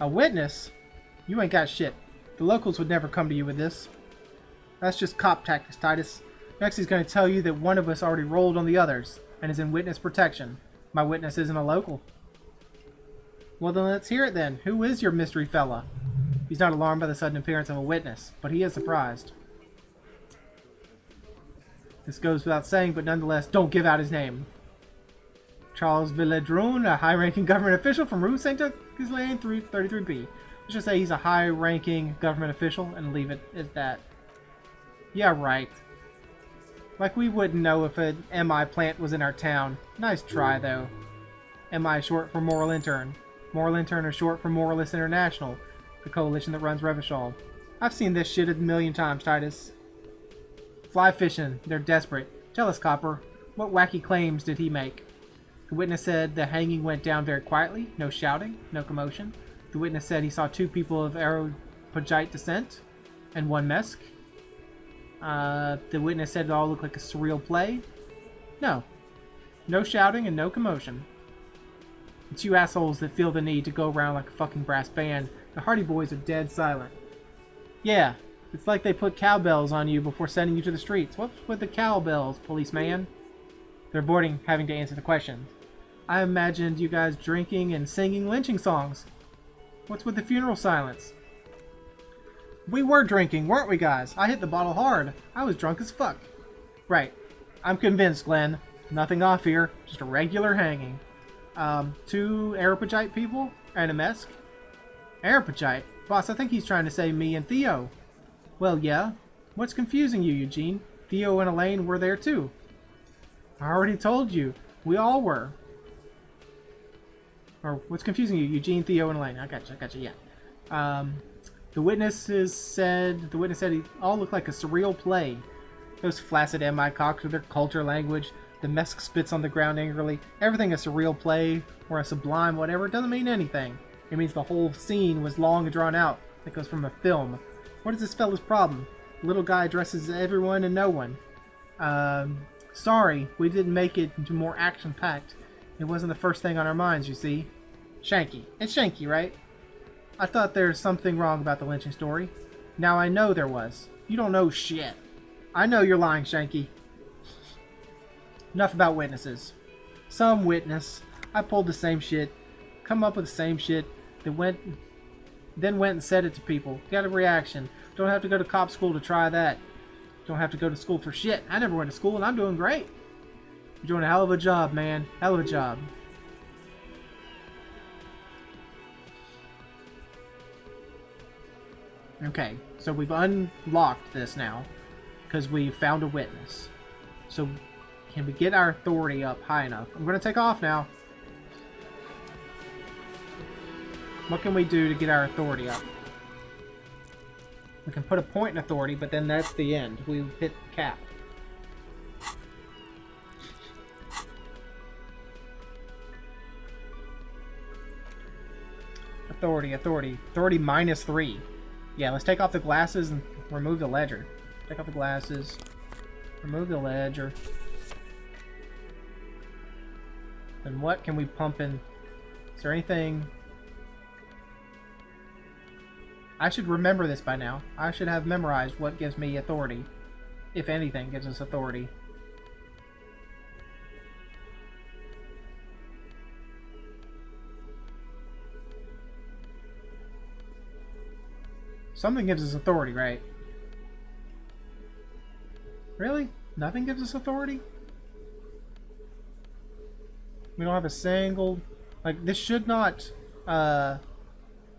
A witness? You ain't got shit. The locals would never come to you with this. That's just cop tactics, Titus. Next he's gonna tell you that one of us already rolled on the others and is in witness protection. My witness isn't a local. Well then let's hear it then. Who is your mystery fella? He's not alarmed by the sudden appearance of a witness, but he is surprised. This goes without saying, but nonetheless, don't give out his name. Charles Villedrone, a high-ranking government official from Rue Saint-Ghislain 33B. Let's just say he's a high-ranking government official and leave it as that. Yeah, right. Like we wouldn't know if an MI plant was in our town. Nice try, though. MI is short for Moral Intern. Moral Intern is short for Moralist International, the coalition that runs Revachol. I've seen this shit a million times, Titus. Fly fishing. They're desperate. Tell us, Copper, what wacky claims did he make? The witness said the hanging went down very quietly. No shouting, no commotion. The witness said he saw 2 people of Aeropagite descent and 1 Mesk. The witness said it all looked like a surreal play. No. No shouting and no commotion. It's you assholes that feel the need to go around like a fucking brass band. The Hardy Boys are dead silent. Yeah, it's like they put cowbells on you before sending you to the streets. What's with the cowbells, policeman? They're avoiding having to answer the questions. I imagined you guys drinking and singing lynching songs. What's with the funeral silence? We were drinking, weren't we, guys? I hit the bottle hard. I was drunk as fuck. Right. I'm convinced, Glenn. Nothing off here. Just a regular hanging. 2 Aeropagite people and a Mesk. Aeropagite? Boss, I think he's trying to say me and Theo. Well, yeah. What's confusing you, Eugene? Theo and Elaine were there too. I already told you. We all were. Or what's confusing you? Eugene, Theo, and Elaine. I got you, yeah. The witness said he all looked like a surreal play. Those flaccid MI cocks with their culture language. The Mesk spits on the ground angrily. Everything a surreal play or a sublime whatever doesn't mean anything. It means the whole scene was long and drawn out. It goes from a film. What is this fella's problem? The little guy addresses everyone and no one. Sorry, we didn't make it into more action-packed. It wasn't the first thing on our minds, you see. Shanky. It's Shanky, right? I thought there was something wrong about the lynching story. Now I know there was. You don't know shit. I know you're lying, Shanky. Enough about witnesses. Some witness. I pulled the same shit. Come up with the same shit. Then went and said it to people. Got a reaction. Don't have to go to cop school to try that. Don't have to go to school for shit. I never went to school and I'm doing great. You're doing a hell of a job, man. Hell of a job. Okay, so we've unlocked this now because we found a witness. So can we get our authority up high enough? I'm going to take off now. What can we do to get our authority up? We can put a point in authority, but then that's the end. We hit the cap. Authority. Authority -3. Yeah, let's take off the glasses and remove the ledger. Take off the glasses. Remove the ledger. And what can we pump in? Is there anything... I should remember this by now. I should have memorized what gives me authority. If anything gives us authority. Something gives us authority, right? Really? Nothing gives us authority? We don't have a single... Like, this should not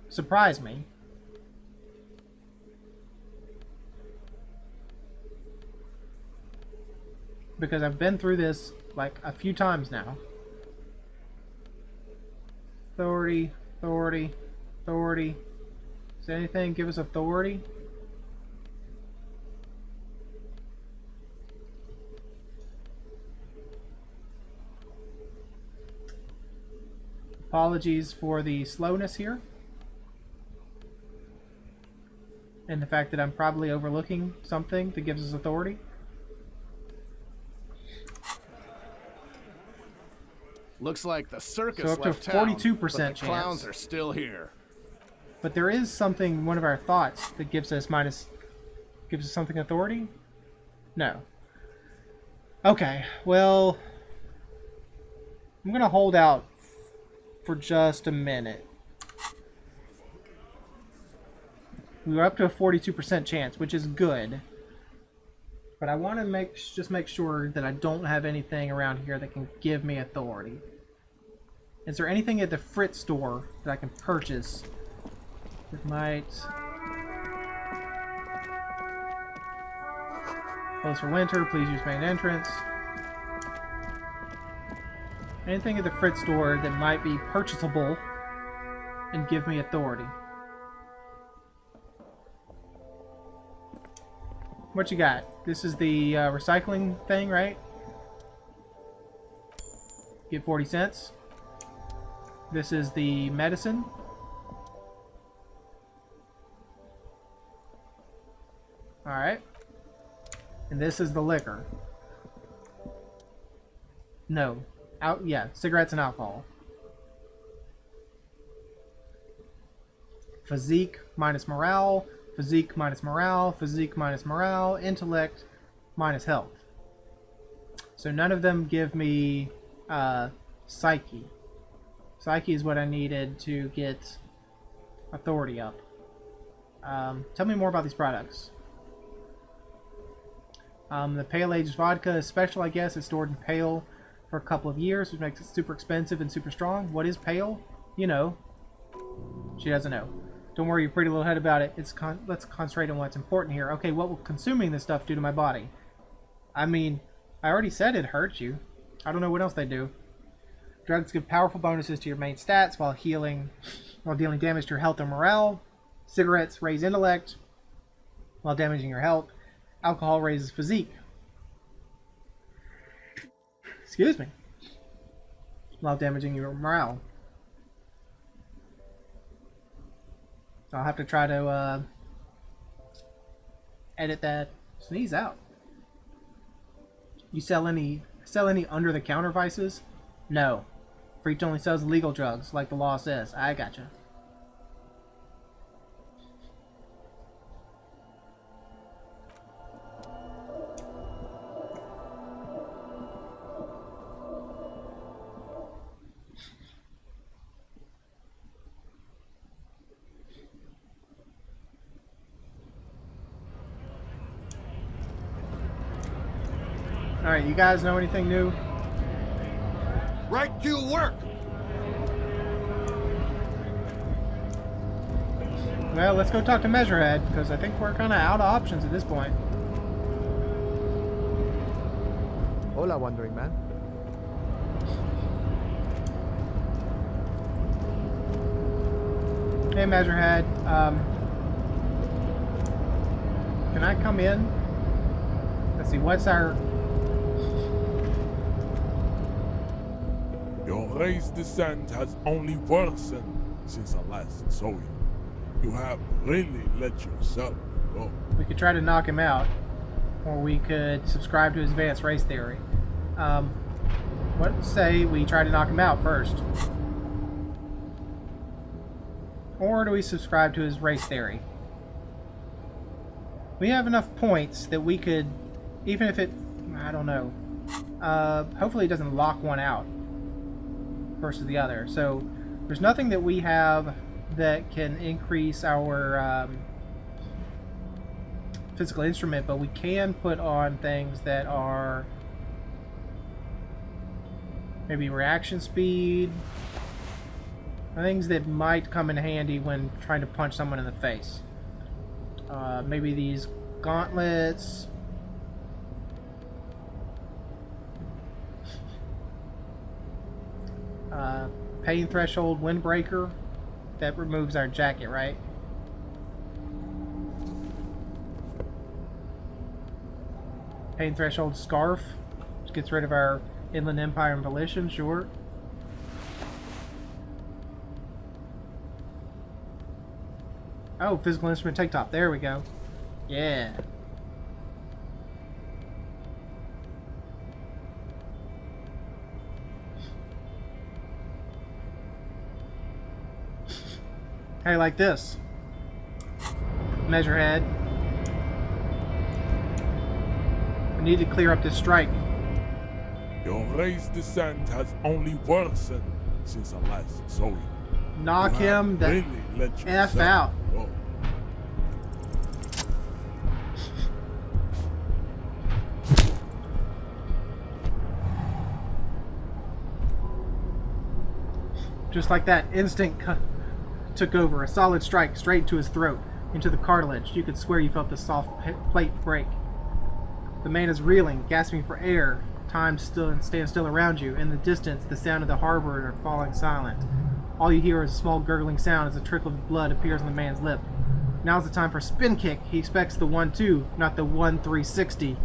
surprise me. Because I've been through this, like, a few times now. Authority, authority, authority. Does anything give us authority? Apologies for the slowness here. And the fact that I'm probably overlooking something that gives us authority. Looks like the circus So up to left town, 42% but the chance. clowns are still here. But there is something, one of our thoughts, that gives us something authority? No. Okay, well, I'm gonna hold out for just a minute. We were up to a 42% chance, which is good. But I want to just make sure that I don't have anything around here that can give me authority. Is there anything at the Fritz store that I can purchase that might... Close for winter, please use main entrance. Anything at the Fritz store that might be purchasable and give me authority. What you got? This is the recycling thing, right? Get 40 cents. This is the medicine. Alright. And this is the liquor. No. Yeah, cigarettes and alcohol. Physique minus morale. Physique minus morale, physique minus morale, intellect minus health. So none of them give me psyche. Psyche is what I needed to get authority up. Tell me more about these products. The Pale Aged Vodka is special, I guess. It's stored in Pale for a couple of years, which makes it super expensive and super strong. What is Pale? You know. She doesn't know. Don't worry your pretty little head about it. Let's concentrate on what's important here. Okay, what will consuming this stuff do to my body? I mean, I already said it hurts you. I don't know what else they do. Drugs give powerful bonuses to your main stats while dealing damage to your health and morale. Cigarettes raise intellect while damaging your health. Alcohol raises physique. Excuse me. While damaging your morale. I'll have to try to edit that sneeze out. You sell any under-the-counter vices? No. Freak only sells legal drugs, like the law says. I gotcha. Alright, you guys know anything new? Right to work! Well, let's go talk to Measurehead, because I think we're kind of out of options at this point. Hola, Wandering Man. Hey, Measurehead. Can I come in? Let's see, what's our... Your race descent has only worsened since I last saw you. You have really let yourself go. We could try to knock him out, or we could subscribe to his advanced race theory. Let's say we try to knock him out first. Or do we subscribe to his race theory? We have enough points that we could, even if it, I don't know, hopefully it doesn't lock one out versus the other. So there's nothing that we have that can increase our physical instrument, but we can put on things that are maybe reaction speed, things that might come in handy when trying to punch someone in the face. Maybe these gauntlets. Pain threshold windbreaker. That removes our jacket, right? Pain threshold scarf. Which gets rid of our Inland Empire and Volition, sure. Oh, physical instrument tank top. There we go. Yeah. Hey, like this. Measurehead. We need to clear up this strike. Your race descent has only worsened since I last saw you. Knock You him have the really let F yourself out. go. Just like that, instinct took over. A solid strike straight to his throat, into the cartilage. You could swear you felt the soft plate break. The man is reeling, gasping for air. Time stands still around you. In the distance, the sound of the harbor are falling silent. All you hear is a small gurgling sound as a trickle of blood appears on the man's lip. Now's the time for a spin kick. He expects the 1-2, not the 1-360.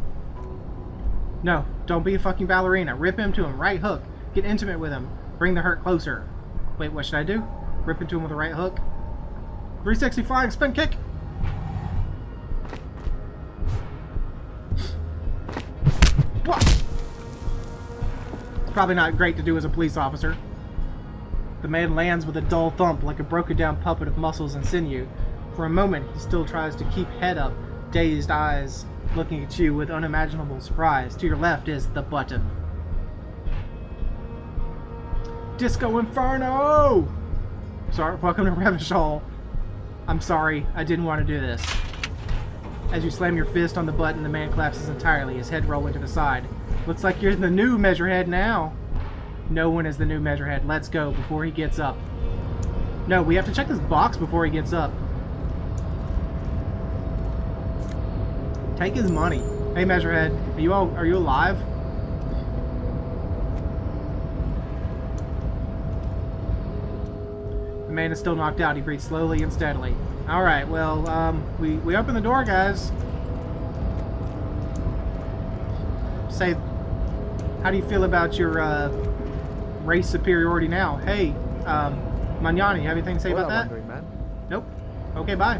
No, don't be a fucking ballerina. Rip him to him. Right hook. Get intimate with him. Bring the hurt closer. Wait, what should I do? Rip into him with a right hook. 360 flying spin kick. What? It's probably not great to do as a police officer. The man lands with a dull thump like a broken down puppet of muscles and sinew. For a moment, he still tries to keep head up, dazed eyes looking at you with unimaginable surprise. To your left is the button. Disco Inferno! Sorry, welcome to Ravish Hall. I'm sorry, I didn't want to do this. As you slam your fist on the button, the man collapses entirely, his head rolling to the side. Looks like you're the new Measurehead now. No one is the new Measurehead. Let's go before he gets up. No, we have to check this box before he gets up. Take his money. Hey, Measurehead, are you alive? The man is still knocked out. He breathes slowly and steadily. Alright, well, we open the door, guys. Say, how do you feel about your, race superiority now? Hey, Magnani, you have anything to say about that? Man. Nope. Okay, bye.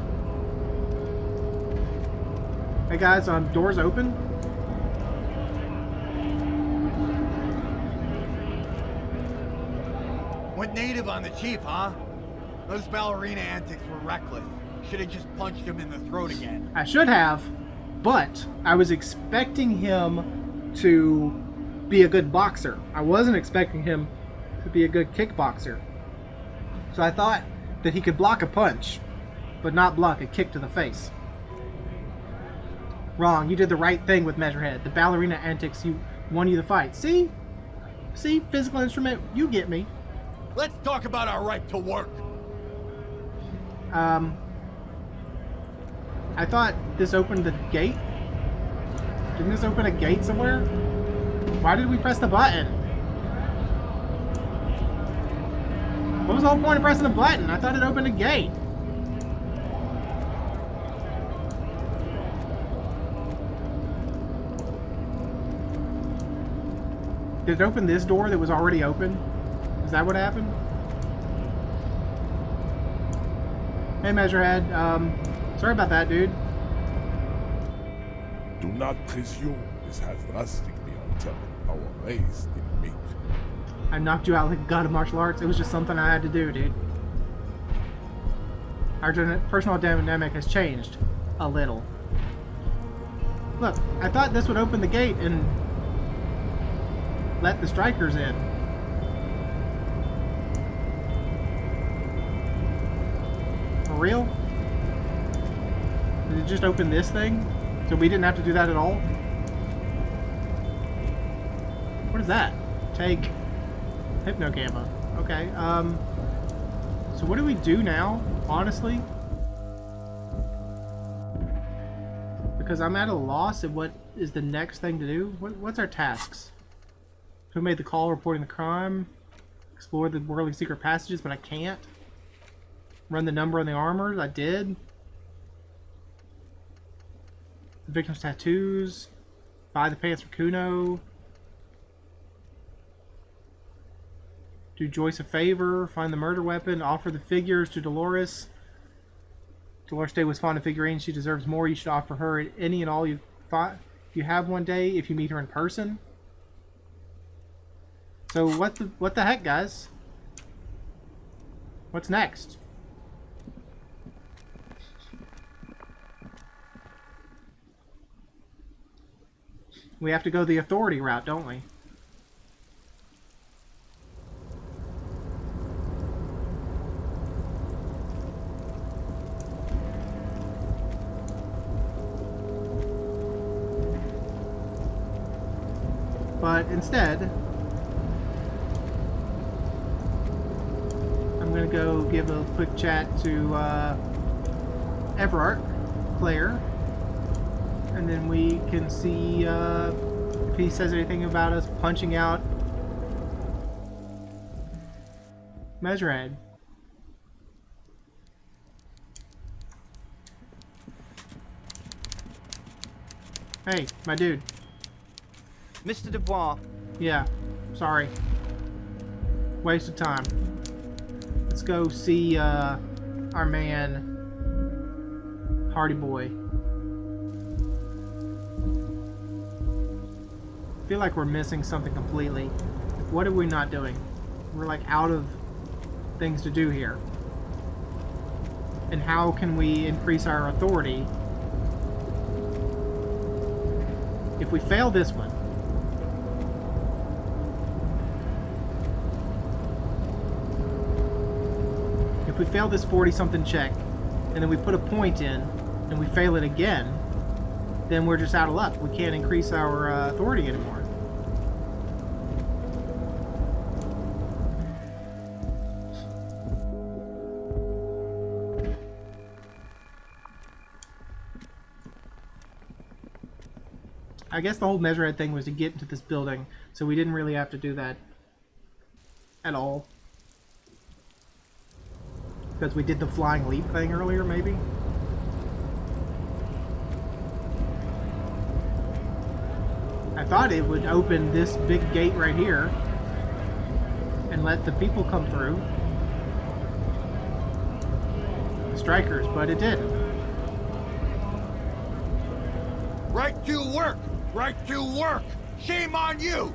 Hey, guys, doors open. Went native on the chief, huh? Those ballerina antics were reckless. Should have just punched him in the throat again. I should have, but I was expecting him to be a good boxer. I wasn't expecting him to be a good kickboxer. So I thought that he could block a punch, but not block a kick to the face. Wrong. You did the right thing with Measurehead. The ballerina antics won you the fight. See? See? Physical instrument. You get me. Let's talk about our right to work. I thought this opened the gate. Didn't this open a gate somewhere? Why did we press the button? What was the whole point of pressing the button? I thought it opened a gate. Did it open this door that was already open? Is that what happened? Hey, Measurehead. Sorry about that, dude. Do not presume this has drastically altered our race, Mick. I knocked you out like a god of martial arts. It was just something I had to do, dude. Our personal dynamic has changed a little. Look, I thought this would open the gate and let the strikers in. For real? Did it just open this thing? So we didn't have to do that at all? What is that? Take Hypnocamera. Okay, so what do we do now, honestly? Because I'm at a loss of what is the next thing to do. What's our tasks? Who made the call reporting the crime? Explore the worldly secret passages, but I can't. Run the number on the armors, I did. The victim's tattoos. Buy the pants for Kuno. Do Joyce a favor. Find the murder weapon. Offer the figures to Dolores. Dolores Day was fond of figurines. She deserves more. You should offer her any and all you have one day if you meet her in person. So what the heck, guys? What's next? We have to go the authority route, don't we? But instead, I'm going to go give a quick chat to Everard, Claire, and then we can see if he says anything about us punching out Mesred. Hey, my dude. Mr. Dubois. Yeah, sorry. Waste of time. Let's go see our man, Hardy Boy. I feel like we're missing something completely. What are we not doing? We're like out of things to do here. And how can we increase our authority if we fail this one? If we fail this 40-something check, and then we put a point in, and we fail it again, then we're just out of luck. We can't increase our authority anymore. I guess the whole Mesred thing was to get into this building, so we didn't really have to do that at all. Because we did the flying leap thing earlier, maybe? I thought it would open this big gate right here and let the people come through. The strikers, but it didn't. Right to work! Right to work! Shame on you!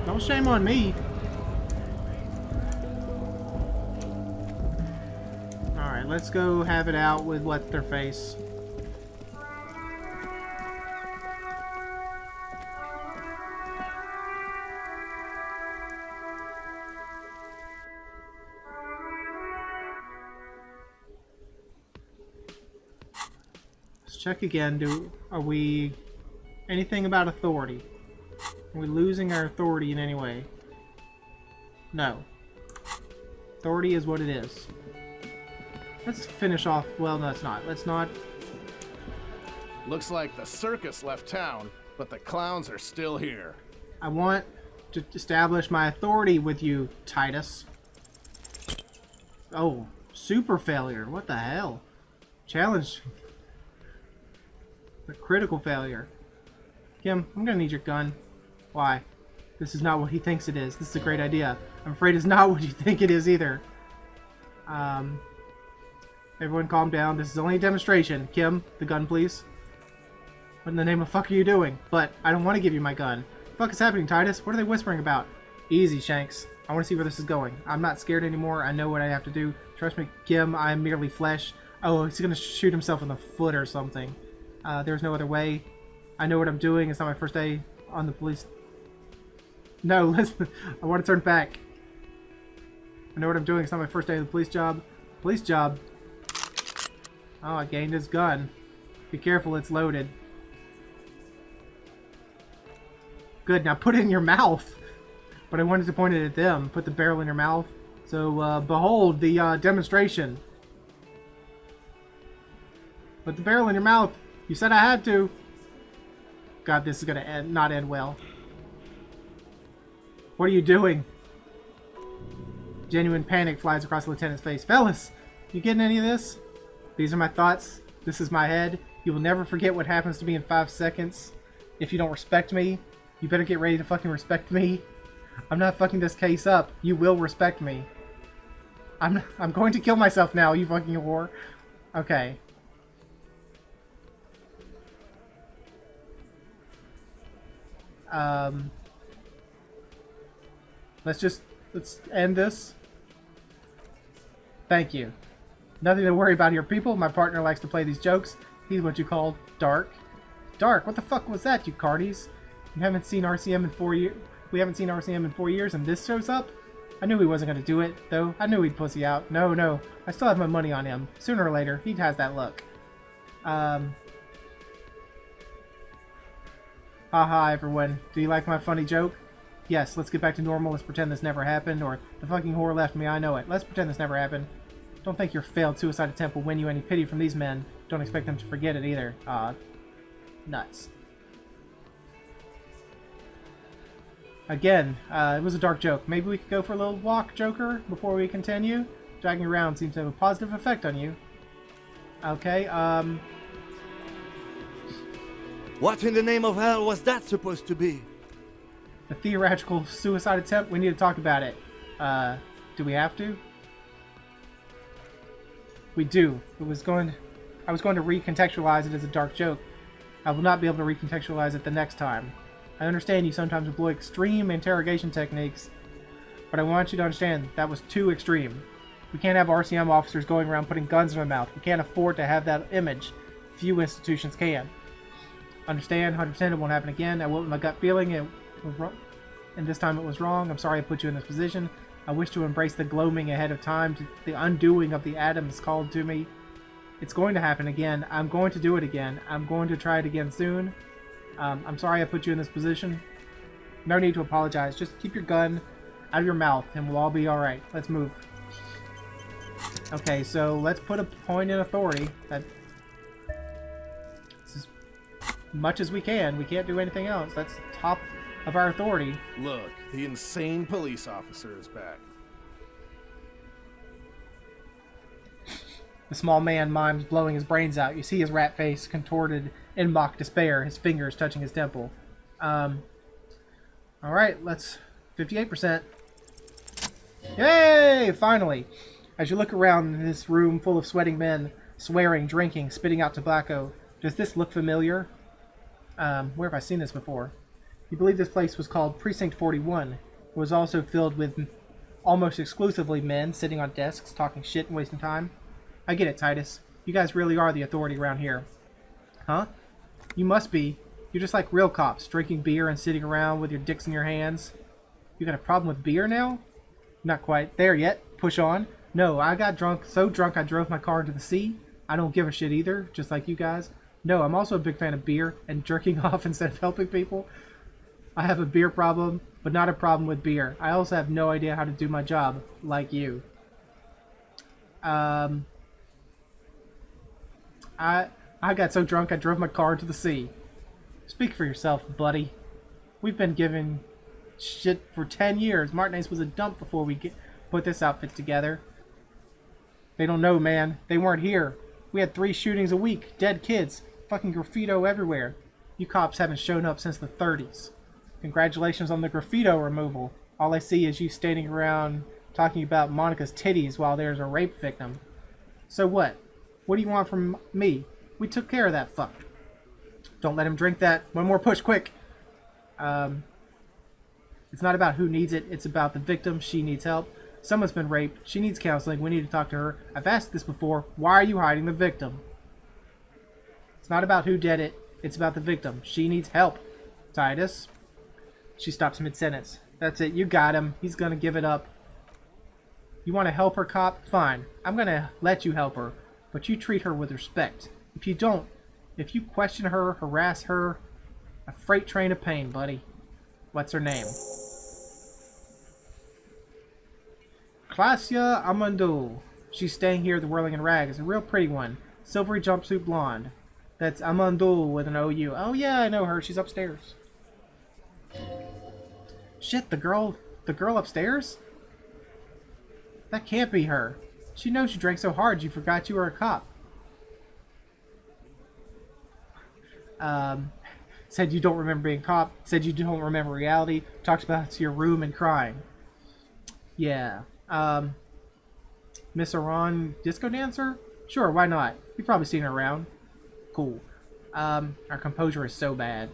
Don't shame on me. Alright, let's go have it out with what's their face. Let's check again. Are we anything about authority? Are we losing our authority in any way? No. Authority is what it is. Let's finish off. Well, no, it's not. Let's not. Looks like the circus left town, but the clowns are still here. I want to establish my authority with you, Titus. Oh, super failure. What the hell? Challenge. A critical failure. Kim, I'm gonna need your gun. Why? This is not what he thinks it is. This is a great idea. I'm afraid it's not what you think it is either. Everyone calm down. This is only a demonstration. Kim, the gun, please. What in the name of fuck are you doing? But I don't want to give you my gun. What the fuck is happening, Titus? What are they whispering about? Easy, Shanks. I want to see where this is going. I'm not scared anymore. I know what I have to do. Trust me, Kim, I am merely flesh. Oh, he's gonna shoot himself in the foot or something. There's no other way. I know what I'm doing. It's not my first day on the police. No, listen. I want to turn back. I know what I'm doing. It's not my first day of the police job. Police job. Oh, I gained his gun. Be careful, it's loaded. Good, now put it in your mouth. But I wanted to point it at them. Put the barrel in your mouth. So, behold the demonstration. Put the barrel in your mouth. You said I had to. God, this is gonna not end well. What are you doing? Genuine panic flies across the lieutenant's face. Fellas, you getting any of this? These are my thoughts. This is my head. You will never forget what happens to me in 5 seconds. If you don't respect me, you better get ready to fucking respect me. I'm not fucking this case up. You will respect me. I'm going to kill myself now, you fucking whore. Okay. Let's end this. Thank you. Nothing to worry about here, people. My partner likes to play these jokes. He's what you call dark. Dark? What the fuck was that, you cardies? You haven't seen RCM in 4 years. We haven't seen RCM in 4 years, and this shows up? I knew he wasn't going to do it, though. I knew he'd pussy out. No. I still have my money on him. Sooner or later, he has that luck. Haha, everyone. Do you like my funny joke? Yes, let's get back to normal. Let's pretend this never happened. Or, the fucking whore left me, I know it. Let's pretend this never happened. Don't think your failed suicide attempt will win you any pity from these men. Don't expect them to forget it either. Nuts. Again, it was a dark joke. Maybe we could go for a little walk, Joker, before we continue? Dragging you around seems to have a positive effect on you. Okay, What in the name of hell was that supposed to be? The theoretical suicide attempt? We need to talk about it. Do we have to? We do. I was going to recontextualize it as a dark joke. I will not be able to recontextualize it the next time. I understand you sometimes employ extreme interrogation techniques, but I want you to understand that was too extreme. We can't have RCM officers going around putting guns in their mouth. We can't afford to have that image. Few institutions can. Understand? 100% it won't happen again. I went with my gut feeling. It was wrong, and this time it was wrong. I'm sorry I put you in this position. I wish to embrace the gloaming ahead of time, the undoing of the atoms called to me. It's going to happen again. I'm going to do it again. I'm going to try it again soon. I'm sorry I put you in this position. No need to apologize. Just keep your gun out of your mouth and we'll all be alright. Let's move. Okay, so let's put a point in authority. That's as much as we can. We can't do anything else. That's top of our authority. Look, the insane police officer is back. The small man mimes blowing his brains out. You see his rat face contorted in mock despair, his fingers touching his temple. Alright, let's... 58%. Yay! Finally! As you look around in this room full of sweating men, swearing, drinking, spitting out tobacco, does this look familiar? Where have I seen this before? You believe this place was called Precinct 41. It was also filled with almost exclusively men sitting on desks, talking shit and wasting time. I get it, Titus. You guys really are the authority around here. Huh? You must be. You're just like real cops, drinking beer and sitting around with your dicks in your hands. You got a problem with beer now? Not quite there yet. Push on. No, I got drunk, so drunk I drove my car into the sea. I don't give a shit either, just like you guys. No, I'm also a big fan of beer and jerking off instead of helping people. I have a beer problem, but not a problem with beer. I also have no idea how to do my job, like you. I got so drunk I drove my car into the sea. Speak for yourself, buddy. We've been giving shit for 10 years. Martinez was a dump before we put this outfit together. They don't know, man. They weren't here. We had 3 shootings a week. Dead kids. Fucking graffito everywhere. You cops haven't shown up since the 30s. Congratulations on the graffito removal. All I see is you standing around talking about Monica's titties while there's a rape victim. So what? What do you want from me? We took care of that fuck. Don't let him drink that. One more push, quick. It's not about who needs it. It's about the victim. She needs help. Someone's been raped. She needs counseling. We need to talk to her. I've asked this before. Why are you hiding the victim? It's not about who did it. It's about the victim. She needs help. Titus. She stops mid-sentence. That's it. You got him. He's gonna give it up. You want to help her, cop? Fine. I'm gonna let you help her. But you treat her with respect. If you don't, if you question her, harass her, a freight train of pain, buddy. What's her name? Klasia Amandou. She's staying here at the Whirling in Rags. A real pretty one. Silvery jumpsuit blonde. That's Amandou with an OU. Oh yeah, I know her. She's upstairs. Shit, the girl upstairs? That can't be her. She knows you drank so hard you forgot you were a cop. Said you don't remember being a cop. Said you don't remember reality. Talked about to your room and crying. Yeah. Miss Iran, disco dancer? Sure, why not? You've probably seen her around. Cool. Our composure is so bad.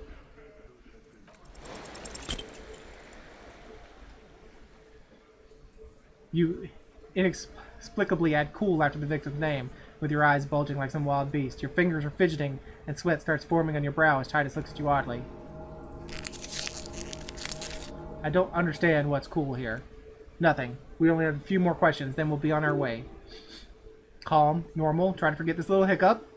You inexplicably add cool after the victim's name, with your eyes bulging like some wild beast. Your fingers are fidgeting, and sweat starts forming on your brow as Titus looks at you oddly. I don't understand what's cool here. Nothing. We only have a few more questions, then we'll be on our way. Calm, normal, try to forget this little hiccup.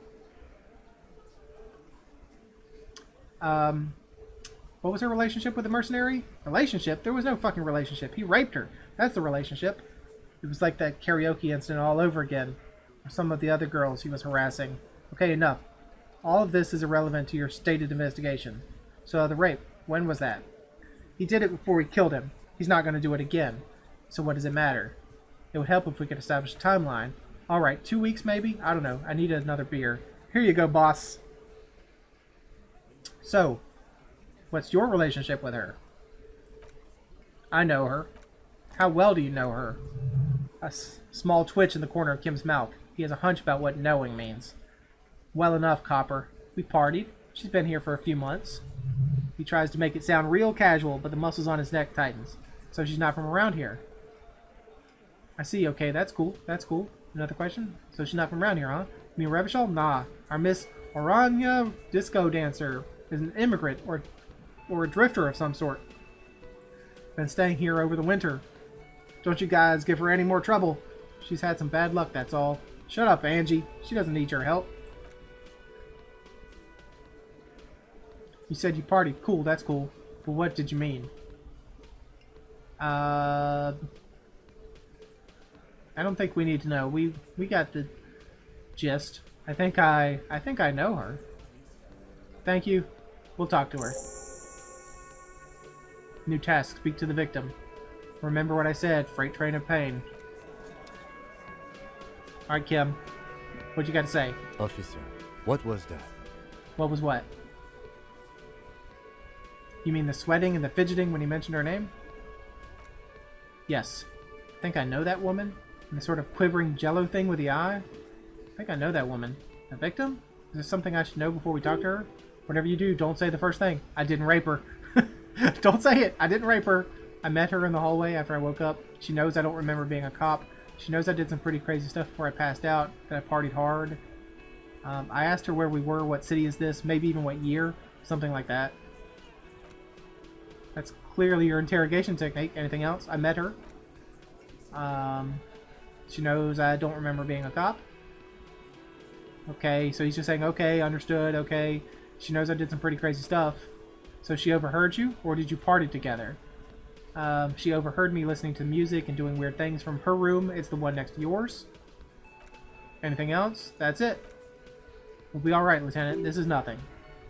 What was her relationship with the mercenary? Relationship? There was no fucking relationship. He raped her. That's the relationship. It was like that karaoke incident all over again. Or some of the other girls he was harassing. Okay, enough. All of this is irrelevant to your stated investigation. So the rape, when was that? He did it before we killed him. He's not going to do it again. So what does it matter? It would help if we could establish a timeline. Alright, 2 weeks maybe? I don't know. I need another beer. Here you go, boss. So, what's your relationship with her? I know her. How well do you know her? A small twitch in the corner of Kim's mouth. He has a hunch about what knowing means. Well enough, Copper. We partied. She's been here for a few months. He tries to make it sound real casual, but the muscles on his neck tightens. So she's not from around here. I see. Okay, that's cool. That's cool. Another question? So she's not from around here, huh? You mean Revachol? Nah. Our Miss Orania disco dancer is an immigrant or a drifter of some sort. Been staying here over the winter. Don't you guys give her any more trouble. She's had some bad luck, that's all. Shut up, Angie. She doesn't need your help. You said you partied. Cool, that's cool. But what did you mean? I don't think we need to know. We got the gist. I think I know her. Thank you. We'll talk to her. New task. Speak to the victim. Remember what I said. Freight train of pain. Alright, Kim. What you got to say? Officer, what was that? What was what? You mean the sweating and the fidgeting when he mentioned her name? Yes. I think I know that woman. And the sort of quivering jello thing with the eye. I think I know that woman. The victim? Is there something I should know before we talk to her? Whatever you do, don't say the first thing. I didn't rape her. Don't say it. I didn't rape her. I met her in the hallway after I woke up. She knows I don't remember being a cop. She knows I did some pretty crazy stuff before I passed out. That I partied hard. I asked her where we were, what city is this, maybe even what year. Something like that. That's clearly your interrogation technique. Anything else? I met her. She knows I don't remember being a cop. Okay, so he's just saying, okay, understood, okay. She knows I did some pretty crazy stuff. So she overheard you, or did you party together? She overheard me listening to music and doing weird things from her room. It's the one next to yours. Anything else? That's it. We'll be alright, Lieutenant. This is nothing.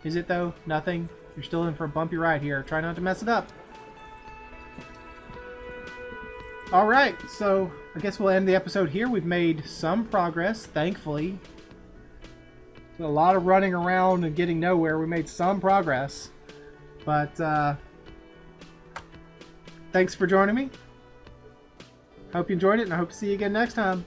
Is it, though? Nothing? You're still in for a bumpy ride here. Try not to mess it up. Alright, so I guess we'll end the episode here. We've made some progress, thankfully. A lot of running around and getting nowhere. We made some progress. But, thanks for joining me. Hope you enjoyed it, and I hope to see you again next time.